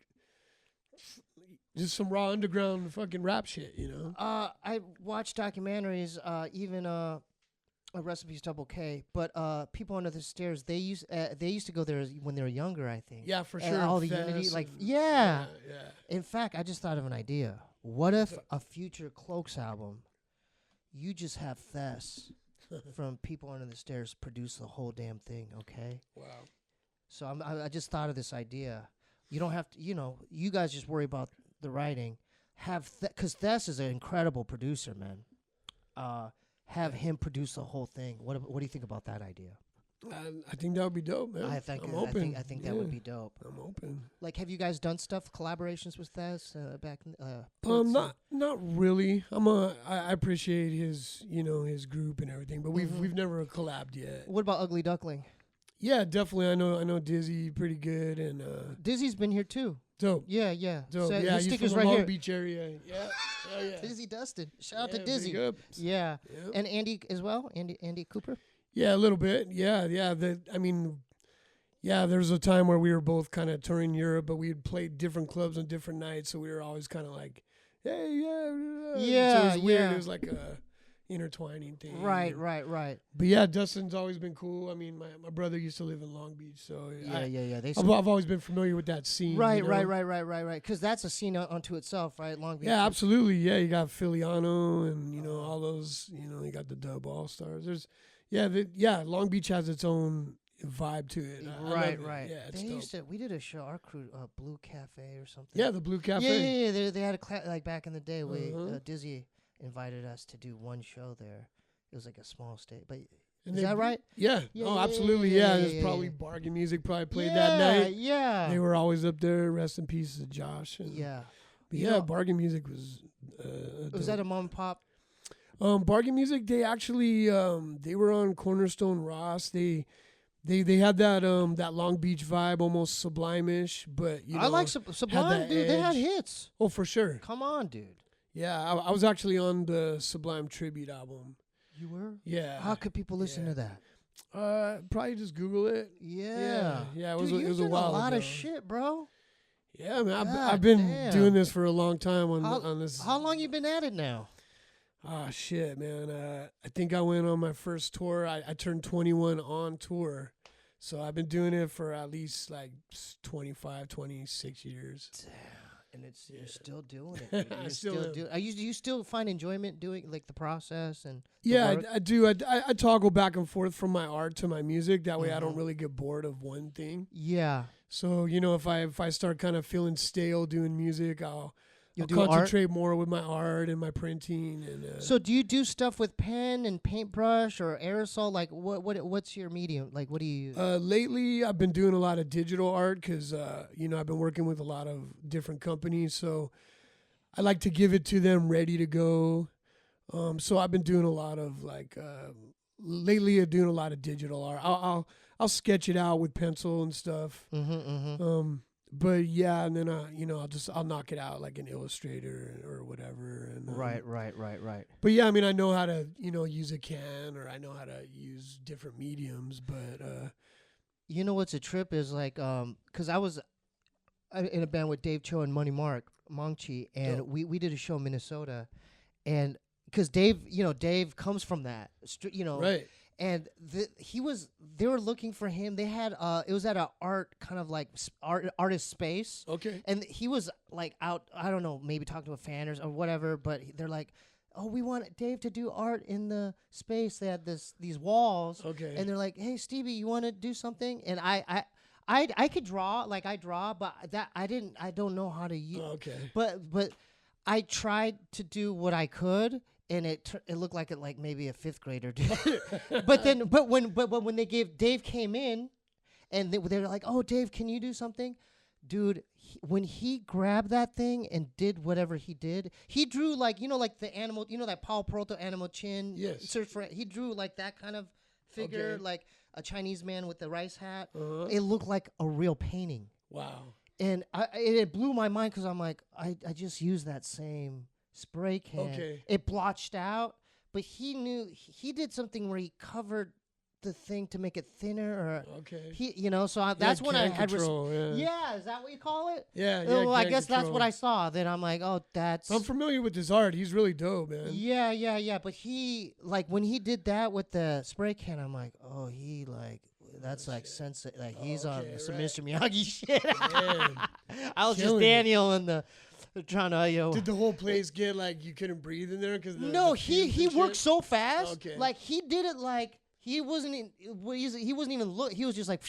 just some raw underground fucking rap shit, you know? I watch documentaries, even Recipes Double K, but People Under the Stairs, they used to go there when they were younger, I think. Yeah, for And sure. all the Fest Unity, like, and- yeah. yeah. In fact, I just thought of an idea. What if a future Cloaks album, you just have Thess from People Under the Stairs produce the whole damn thing, okay? Wow. So I just thought of this idea. You don't have to, you guys just worry about the writing. Because Thess is an incredible producer, man. Have him produce the whole thing. What do you think about that idea? I think that would be dope, man. I think I'm open. I think that would be dope. I'm open. Like, have you guys done collaborations with Thess back in Not really. I appreciate his, his group and everything, but we've never collabed yet. What about Ugly Duckling? Yeah, definitely. I know Dizzy pretty good, and Dizzy's been here too. dope. Yeah. Dope. So yeah, his he's sticker's from the right Long here. Beach area. Yeah. Oh, yeah. Dizzy Dustin. Shout out Yeah, to Dizzy. big ups. Yeah. Yep. And Andy as well. Andy Cooper. Yeah, a little bit. Yeah. There's a time where we were both kind of touring Europe, but we had played different clubs on different nights, so we were always kind of like, hey, yeah. Yeah, So it was weird. yeah. It was like a intertwining thing. Right. But yeah, Dustin's always been cool. I mean, my brother used to live in Long Beach, so Yeah. I've always been familiar with that scene. Right. you know? Right. Because that's a scene unto itself, right? Long Beach. Yeah, absolutely. Yeah, you got Filiano and all those. You got the Dub All Stars. There's, Long Beach has its own vibe to it. I love it. Right. Yeah, it's dope. We did a show, our crew, Blue Cafe or something. Yeah, the Blue Cafe. Yeah. They had like back in the day. Uh-huh. Dizzy invited us to do one show there. It was like a small state, but And is that right? Yeah. Yeah, Oh, yeah, absolutely. yeah, There's yeah, probably yeah. Bargain Music probably played that night. Yeah. They were always up there. Rest in peace to Josh. And, Yeah. But You yeah, know- Bargain Music was. Was that a mom and pop? Bargain Music? They actually they were on Cornerstone Ross. They had that Long Beach vibe, almost Sublime-ish, but I like Sublime, that dude. They had edge. hits. Oh, for sure. Come on, dude. Yeah, I was actually on the Sublime tribute album. You were? Yeah. How could people listen to that? Probably just Google it. Yeah. Yeah. It Dude, was you've it was a done while a lot ago. of shit, bro. Yeah, man. God I've been damn. doing this for a long time on this. How long you been at it now? Ah, shit, man. I think I went on my first tour. I turned 21 on tour. So I've been doing it for at least like 25, 26 years. And you're still doing it. Dude. I You're still am. do you still find enjoyment doing like the process and the Yeah, work? I do. I toggle back and forth from my art to my music. That way I Mm-hmm. don't really get bored of one thing. Yeah. So, if I start kind of feeling stale doing music, I'll do art? concentrate more with my art and my printing. And So do you do stuff with pen and paintbrush or aerosol? Like what's your medium? Like what do you use? lately, I've been doing a lot of digital art because, I've been working with a lot of different companies. So I like to give it to them ready to go. So I've been doing a lot of lately I'm doing a lot of digital art. I'll sketch it out with pencil and stuff. But yeah, and then I'll knock it out like an Illustrator or whatever. And Right. But yeah, I mean, I know how to use a can, or I know how to use different mediums. But You know what's a trip is like because I was in a band with Dave Cho and Money Mark Mongchi, and Dope. we did a show in Minnesota, and because Dave comes from that, right. and they were looking for him. They had it was at a art kind of like artist space. Okay. And he was like out, I don't know, maybe talking to a fan or whatever, but they're like, oh, we want Dave to do art in the space. They had these walls. Okay. And they're like, hey, Steebee, you want to do something? And I could draw, like I draw, but I don't know how to use. Okay. But I tried to do what I could. And it looked like maybe a fifth grader did. but when Dave came in, And they were like, "Oh, Dave, can you do something?" Dude, when he grabbed that thing and did whatever he did, he drew like like the animal, that Paul Peralta animal chin. Yes. Search for he drew like that kind of figure, Okay. like a Chinese man with the rice hat. Uh-huh. It looked like a real painting. Wow. And it blew my mind because I'm like, I just used that same spray can. Okay. It blotched out, but he did something where he covered the thing to make it thinner, or Okay. that's when I had control, yeah, is that what you call it? Yeah. Well, I can guess that's control. what I saw. Then I'm like, oh, that's I'm familiar with his art. He's really dope, man. yeah. But he when he did that with the spray can, I'm like, oh, he that's like sensitive. Like he's on some right. Mr. Miyagi shit. Man. I was just Killing it. Daniel and the trying to Did the whole place get like you couldn't breathe in there because No, he worked so fast. Okay. Like he did it like he wasn't even look. He was just like,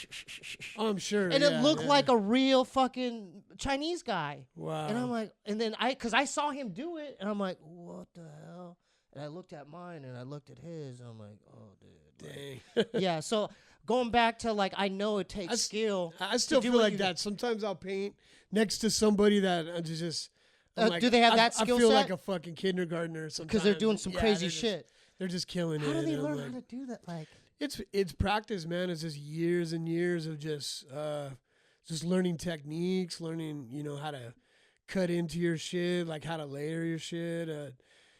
Oh, I'm sure. and it looked like a real fucking Chinese guy. Wow. And I'm like, and then because I saw him do it, and I'm like, what the hell? And I looked at mine, and I looked at his, and I'm like, oh, dude. Dang. Yeah. So going back to I know it takes skill. I still to do feel what like you- that. Sometimes I'll paint next to somebody that I just. I'm like, do they have that I skill feel set? like a fucking kindergartner sometimes. Because they're doing some crazy they're just- shit. They're just killing How it. do they and I'm learn like, how to do that? Like, it's practice, man. It's just years and years of just learning techniques, learning how to cut into your shit, like how to layer your shit.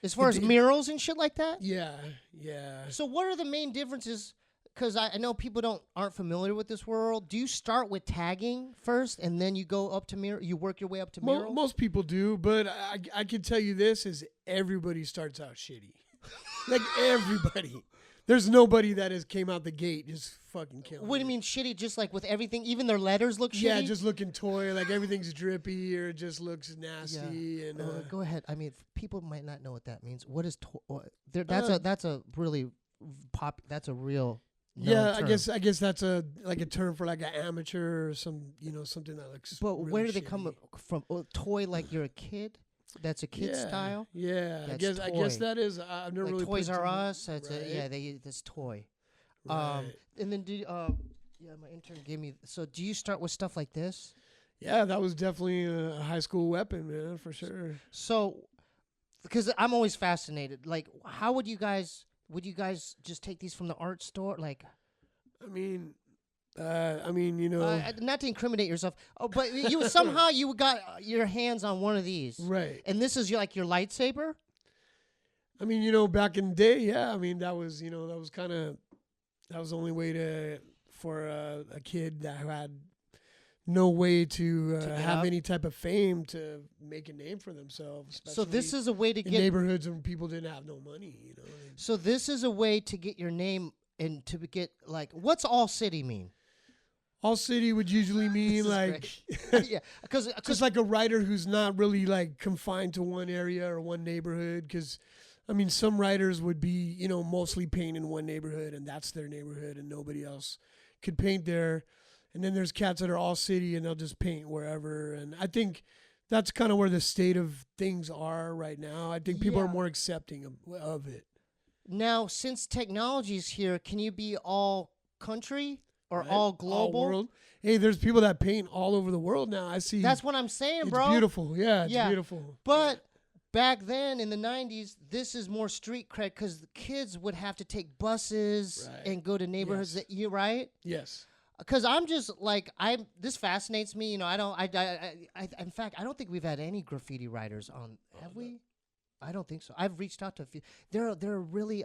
as far as murals and shit like that. Yeah. So what are the main differences? Because I know people aren't familiar with this world. Do you start with tagging first, and then you go up to mural? You work your way up to mural. Most people do, but I can tell you this: is everybody starts out shitty, like everybody. There's nobody that came out the gate just fucking killing. What do you mean shitty? Just like with everything, even their letters look shitty. Yeah, just looking toy, like everything's drippy or it just looks nasty. Yeah. And Go ahead. I mean, people might not know what that means. What is that's a really that's a real known term. I guess that's a term for like an amateur or something that looks. But really where do they shitty. come from? Toy like you're a kid. That's a kid style. Yeah, That's I guess toy. that is. I've never Like really Toys put R two- Us. That's right, that's toy. right. And then my intern gave me. So do you start with stuff like this? Yeah, that was definitely a high school weapon, man, for sure. So, because I'm always fascinated. Like, how would you guys just take these from the art store? Like, I mean, not to incriminate yourself. Oh, but you somehow you got your hands on one of these, right. and this is your lightsaber. I mean, back in the day, yeah. I mean, that was the only way for a kid that had no way to get have up. any type of fame to make a name for themselves. So this especially is a way to in get. neighborhoods where people didn't have no money. So this is a way to get your name and to get what's all city mean? All city would usually mean This is like yeah, because just like a writer who's not really like confined to one area or one neighborhood. Because I mean, some writers would be mostly paint in one neighborhood and that's their neighborhood and nobody else could paint there. And then there's cats that are all city and they'll just paint wherever. And I think that's kind of where the state of things are right now. I think people are more accepting of it. Now, since technology's here, can you be all country or Right? all global? All world. Hey, there's people that paint all over the world now. I see. That's what I'm saying, it's bro. beautiful. Yeah, it's Yeah. beautiful. But back then in the 90s, this is more street cred because the kids would have to take buses Right. and go to neighborhoods Yes. that you right. Yes. Because I'm just this fascinates me. In fact, I don't think we've had any graffiti writers on. Have we? I don't think so. I've reached out to a few. They're really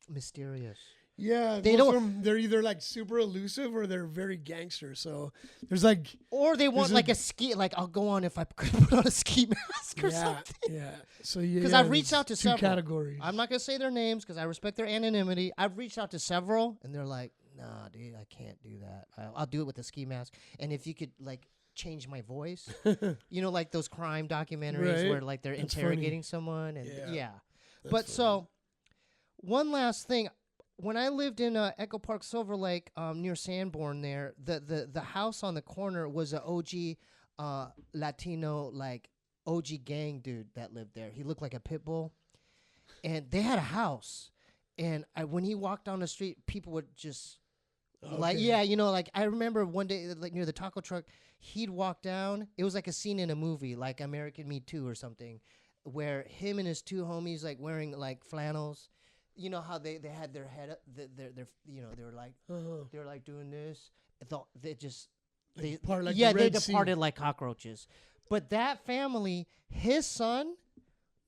mysterious. Yeah, They most of don't- them, they're either like super elusive or they're very gangster. So there's like Or they want There's like a ski. Like I'll go on if I could put on a ski mask or something. yeah. So yeah, Because I've reached out to two several. categories. I'm not gonna say their names because I respect their anonymity. I've reached out to several, and they're like, "Nah, dude, I can't do that. I'll do it with a ski mask. And if you could change my voice, like those crime documentaries Right. where they're That's interrogating someone, and Yeah. But funny. so, one last thing. When I lived in Echo Park, Silver Lake, near Sanborn, there, the house on the corner was a OG Latino OG gang dude that lived there. He looked like a pit bull, and they had a house. And when he walked down the street, people would just Like, yeah, you know, like I remember one day, like near the taco truck, he'd walk down. It was like a scene in a movie, like American Me Too or something, where him and his two homies like wearing like flannels. You know how they had their head up, their you know, they were like doing this. They part like yeah, the they Red Sea. departed like cockroaches. But that family, his son,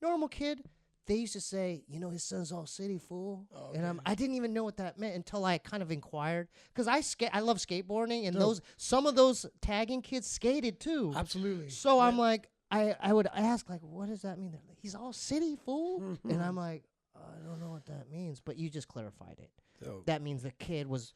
normal kid, they used to say, you know, his son's all city, fool. And I didn't even know what that meant until I kind of inquired. Because I love skateboarding, and some of those tagging kids skated too. Absolutely. So I'm like, I would ask, like, what does that mean? They're like, he's all city, fool. And I'm like, I don't know what that means. But you just clarified it. That means the kid was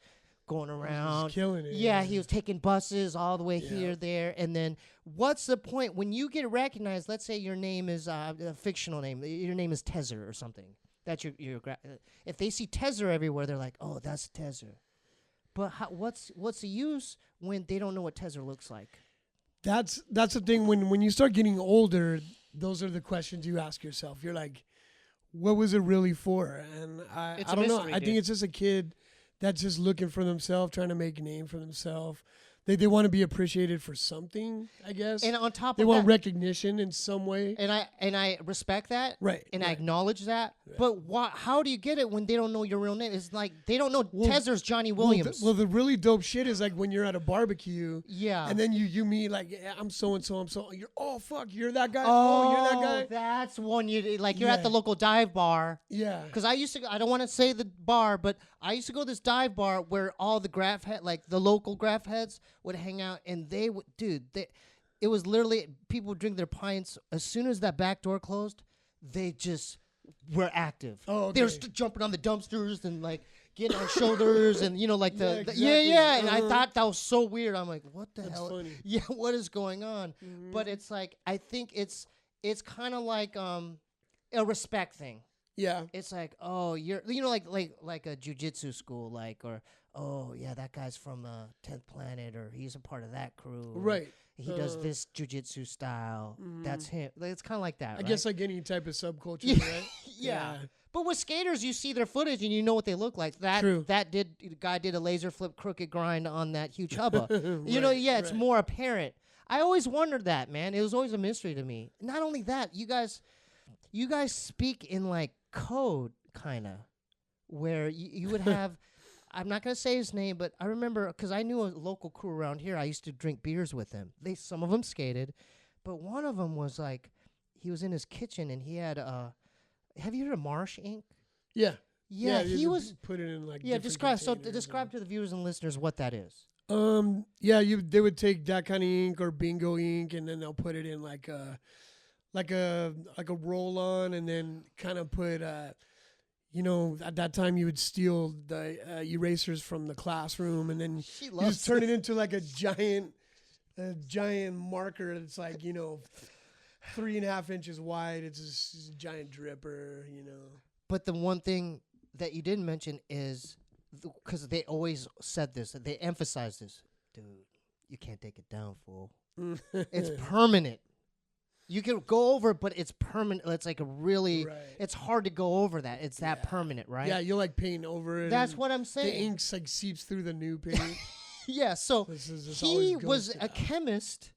going around. He's killing it. Yeah, he was taking buses all the way here, there. And then what's the point when you get recognized? Let's say your name is a fictional name. Your name is Tezer or something. That's your if they see Tezer everywhere, they're like, oh, that's Tezer. But what's the use when they don't know what Tezer looks like? That's the thing. When you start getting older, those are the questions you ask yourself. You're like, what was it really for? And I don't know. I think it's just a kid that's just looking for themselves, trying to make a name for themselves. They want to be appreciated for something, I guess. And on top of they that, want recognition in some way. And I respect that. Right. And I acknowledge that. Right. But how do you get it when they don't know your real name? It's like they don't know Tezer's Johnny Williams. Well, the really dope shit is like when you're at a barbecue. Yeah. And then you meet like, yeah, I'm so and so. I'm so. You're fuck. You're that guy. Oh, you're that guy. That's one you like. You're at the local dive bar. Yeah. Because I used to. I don't want to say the bar, but I used to go to this dive bar where all the graph head, like the local graph heads, would hang out, and they would, it was literally people would drink their pints. As soon as that back door closed, they just were active. Oh, okay. They were jumping on the dumpsters and like getting on shoulders and like exactly. And I thought that was so weird. I'm like, what the hell? Funny. Yeah, what is going on? Mm-hmm. But it's like I think it's kind of like a respect thing. Yeah. It's like, oh, you're like a jiu-jitsu school, like, or oh yeah, that guy's from 10th Planet, or he's a part of that crew. Right. He does this jiu-jitsu style. That's him. It's kind of like that, I guess like any type of subculture, right? Yeah. But with skaters, you see their footage and you know what they look like. The guy did a laser flip crooked grind on that huge hubba. It's more apparent. I always wondered that, man. It was always a mystery to me. Not only that, you guys speak in like code, kind of, where you would have. I'm not going to say his name, but I remember because I knew a local crew around here. I used to drink beers with them. Some of them skated, but one of them was like, he was in his kitchen and he had have you heard of Marsh Inc? Yeah. Yeah, he was put it in like describe to the viewers and listeners what that is. They would take that kind of ink or bingo ink, and then they'll put it in like a roll on, and then kind of put at that time you would steal the erasers from the classroom, and then you just turn it into like a giant marker that's like 3.5 inches wide. It's just a giant dripper, But the one thing that you didn't mention is, because they always said this, they emphasized this, dude, you can't take it down, fool. It's permanent. You can go over it, but it's permanent. It's like it's hard to go over that. It's that permanent, right? Yeah, you'll like paint over it. That's what I'm saying. The ink like seeps through the new paint. Yeah, so he was a chemist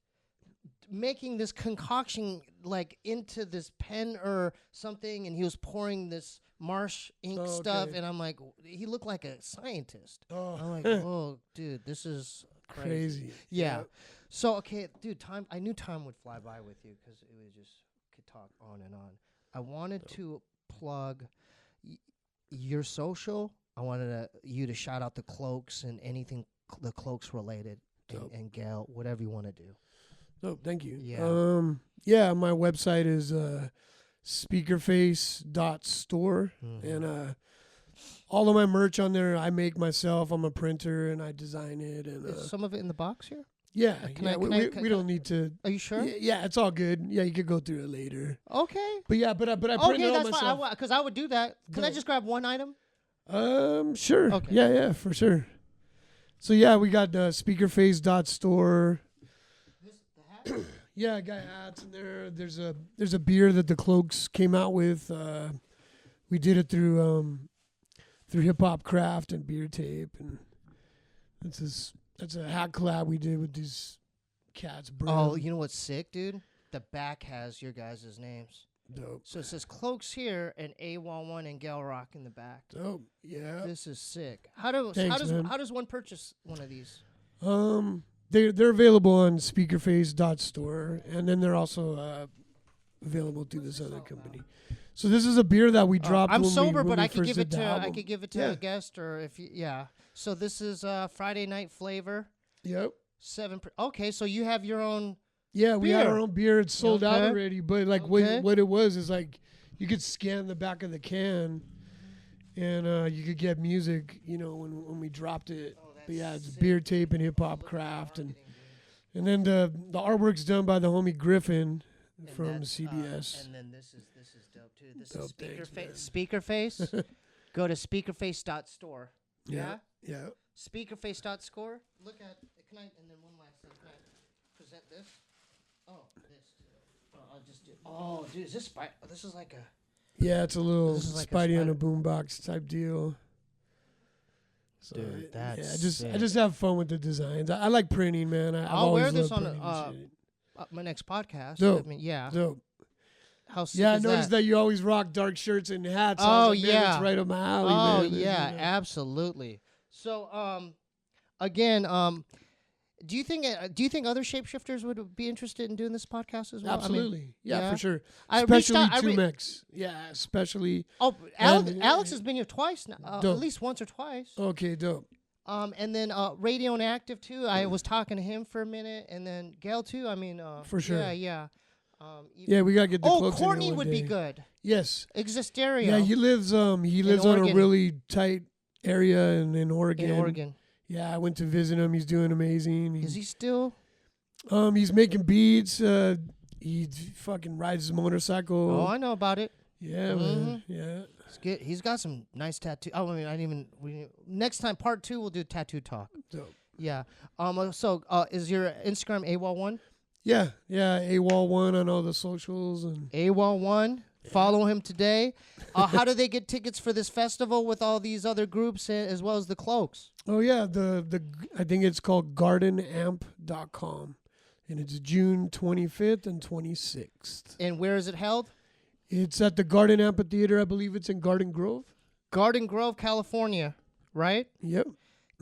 making this concoction like into this pen or something, and he was pouring this Marsh ink stuff, and I'm like, he looked like a scientist. I'm like, oh, dude, this is crazy. Yeah. So, okay, dude, I knew time would fly by with you because it was just could talk on and on. I wanted to plug your social. I wanted you to shout out the Cloaks and anything the Cloaks related, and Gail, whatever you want to do. Oh, thank you. Yeah. My website is Speakerface.store, and all of my merch on there I make myself. I'm a printer and I design it. And is some of it in the box here? Yeah, we don't need to. Are you sure? Yeah, it's all good. Yeah, you could go through it later. Okay. But I print it all myself. Fine. Because I would do that. Can I just grab one item? Sure. Okay. Yeah, for sure. So yeah, we got Speakerface.store. Yeah, I got hats in there. There's a beer that the Cloaks came out with. We did it through Hip Hop Craft and Beer Tape, and That's a hat collab we did with these cats. Oh, you know what's sick, dude? The back has your guys' names. Dope. So it says Cloaks here and Awol One and Gail Rock in the back. Dope. Yeah. This is sick. How does one purchase one of these? They're available on Speakerface.store, and then they're also available through this other company. So this is a beer that we dropped. I'm when sober, we but I first could give did it the to album. a guest, or if you, yeah. So this is Friday Night Flavor. Yep. 7. Okay, so you have your own. Yeah, we had beer. our own beer. It's sold out Okay. already, but like what it was is like you could scan the back of the can, and you could get music. You know, when we dropped it. But yeah, it's beer tape and hip hop craft, and then the artwork's done by the homie Griffin from CBS. And then this is dope too. This Dope, is thanks, Speakerface. Go to speakerface.store. Yeah. Yeah. Speakerface.store. Look at. Can I? And then one last thing. Can I present this? Oh, this. I'll just do. Oh, dude, is this This is like a. Yeah, it's a little This is like a Spidey on a spider. boombox type deal. So Dude, that's I just have fun with the designs. I like printing, man. I'll wear always this loved on printing and my next podcast. Dope. I mean, yeah. shit. Dope. How sick Yeah, I is noticed that you always rock dark shirts and hats. So I Oh, was like, man, yeah. it's right up my alley, Oh man. yeah, You know. absolutely. So again, do you think other shapeshifters would be interested in doing this podcast as well? Absolutely. I mean, yeah, for sure. I reached Especially out- I re- Tumex. Yeah, especially. Alex, And- has been here twice now, at Dope. least once or twice. Okay, dope. And then Radio and Active too. I was talking to him for a minute, and then Gail too. I mean, For sure. Yeah. Yeah, we gotta get the cloaks in here Courtney one would be day. good. Yes. Existerio. Yeah, he lives on a Oregon. really tight area in Oregon. in Oregon. Yeah, I went to visit him. He's doing amazing. Is he still? He's making beats. He fucking rides his motorcycle. Oh, I know about it. Yeah, man. Yeah. It's good. He's got some nice tattoo. Oh, I mean, I didn't even. Next time, part 2, we'll do tattoo talk. Dope. Yeah. So, is your Instagram Awol One? Yeah. Awol One on all the socials and Awol One. Follow him today. How do they get tickets for this festival with all these other groups as well as the cloaks? oh yeah, the I think it's called gardenamp.com, and it's June 25th and 26th. And where is it held? It's at the Garden Amphitheater. I believe it's in Garden Grove. Garden Grove, California. Right. Yep.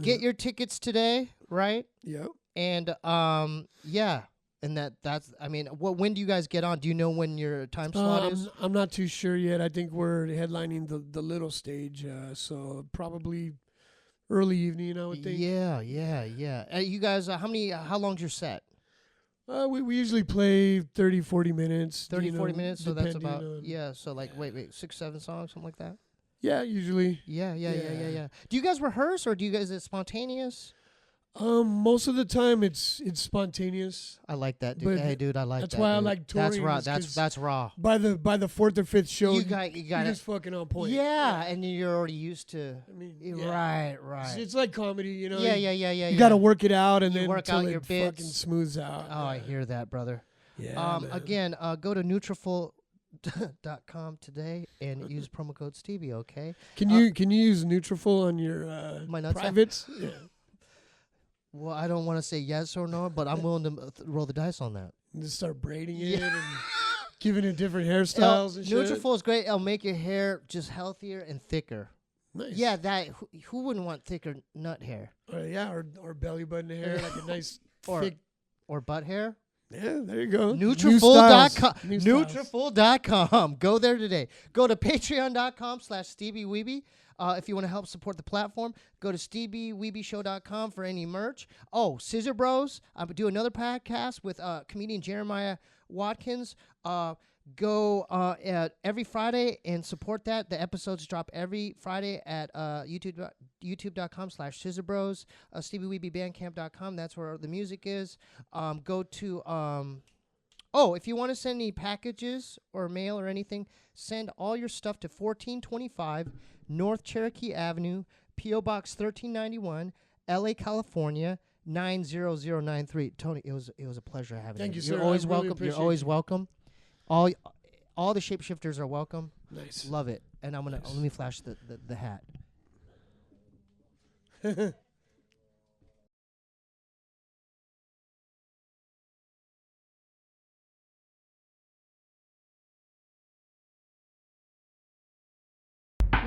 Get your tickets today. Right. Yep. And yeah. And that's. I mean, when do you guys get on? Do you know when your time slot is? I'm not too sure yet. I think we're headlining the little stage, so probably early evening, I would think. Yeah. You guys, how long's your set? We usually play 30, 40 minutes. 30, 40 minutes, so that's depending about, on- so like, wait, 6, 7 songs, something like that? Yeah, usually. Yeah. Yeah. Do you guys rehearse, or is it spontaneous? Most of the time it's spontaneous. I like that, dude. But Hey, dude, I like that. that's why I dude. like That's touring raw. is 'cause That's raw. By the fourth or fifth show, You got you're it. just fucking on point. Yeah, and you're already used to. I mean, Right. It's like comedy, you know. Yeah. You got to work it out, and You then work until out it your fucking bits. smooths out. Oh, I hear that, brother. Yeah. man. Again, go to Nutrafol.com today and use promo code Steebee. Okay. Can you use Nutrafol on your My nutsack? privates? Yeah. Well, I don't want to say yes or no, but I'm willing to roll the dice on that. And just start braiding Yeah. it and giving it different hairstyles and shit. Nutrafol is great. It'll make your hair just healthier and thicker. Nice. Yeah, that who wouldn't want thicker nut hair Or belly button hair, like a nice or thick. or butt hair? Yeah, there you go. Nutrafol.com. New styles. Nutrafol.com. Go there today. Go to patreon.com/Steebee Weebee. If you want to help support the platform, go to SteebeeWeebieShow.com for any merch. Oh, Scissor Bros. I do another podcast with comedian Jeremiah Watkins. Go every Friday and support that. The episodes drop every Friday at YouTube.com/ScissorBros. SteebieWeebieBandcamp.com. That's where the music is. Go to if you want to send any packages or mail or anything, send all your stuff to 1425 North Cherokee Avenue, P.O. Box 1391, L.A., California 90093. Tony, it was a pleasure having you. Thank you, You're sir. always I really welcome. You're appreciate always you. welcome. All the shapeshifters are welcome. Nice. Love it. And I'm gonna let me flash the hat.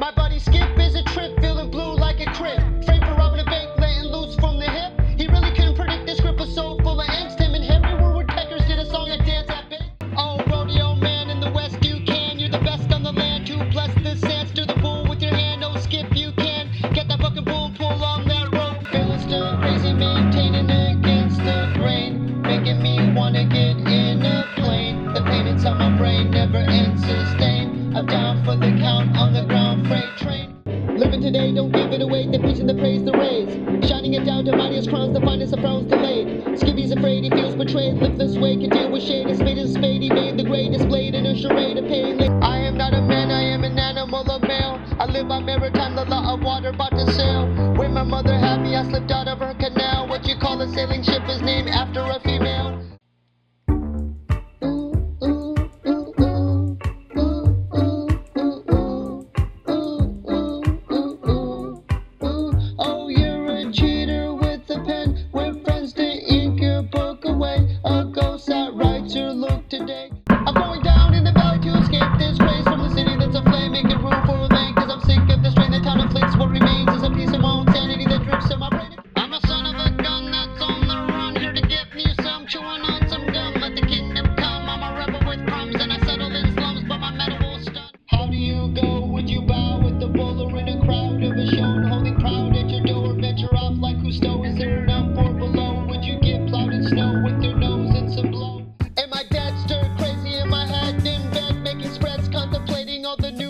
My buddy Skip is a trip, feeling blue like a crib. Framed for robbing a bank, letting loose from the hip. He really couldn't predict this script was so full of angst. Him and Henry were woodpeckers, did a song and dance at big. Oh, rodeo man in the West, you can. You're the best on the land to bless the sand. Stir the bull with your hand, oh Skip, you can. Get that fucking bull and pull on that rope. Feeling still crazy, maintaining against the grain. Making me wanna get in a plane. The pain inside my brain never ends sustain. I'm down for the count on the ground freight train. Living today, don't give it away. They're preaching the praise, the raise. Shining it down to mightiest crowns, the finest of frowns delayed. Skippy's afraid, he feels betrayed. Live this way, can deal with shade. A spade is a spade, he made the greatest blade in a charade of pain. I am not a man, I am an animal, a male. I live by maritime, the law of water, about to sail. When my mother had me, I slipped out of her canal. What you call a sailing ship is named after a female. Oh, you're a cheater with a pen. We're friends to ink your book away. A ghost that writes your look today. I'm going down in the valley to escape this grace from the city that's aflame, making room for a lane. Cause I'm sick of this train, the town inflicts. What remains is a piece of my own sanity that drips in my brain. I'm a son of a gun that's on the run, here to get me some, chewing on some gum. Let the kingdom come, I'm a rebel with crumbs, and I settle in slums, but my metal will stun. How do you go? Would you bow with the bowler in a crowd of a show, holding proud at your door? Venture off like Cousteau, is there an up or below? Would you get plowed in snow with your nose and some blow? And my dad stirred crazy in my head in bed, making spreads, contemplating all the new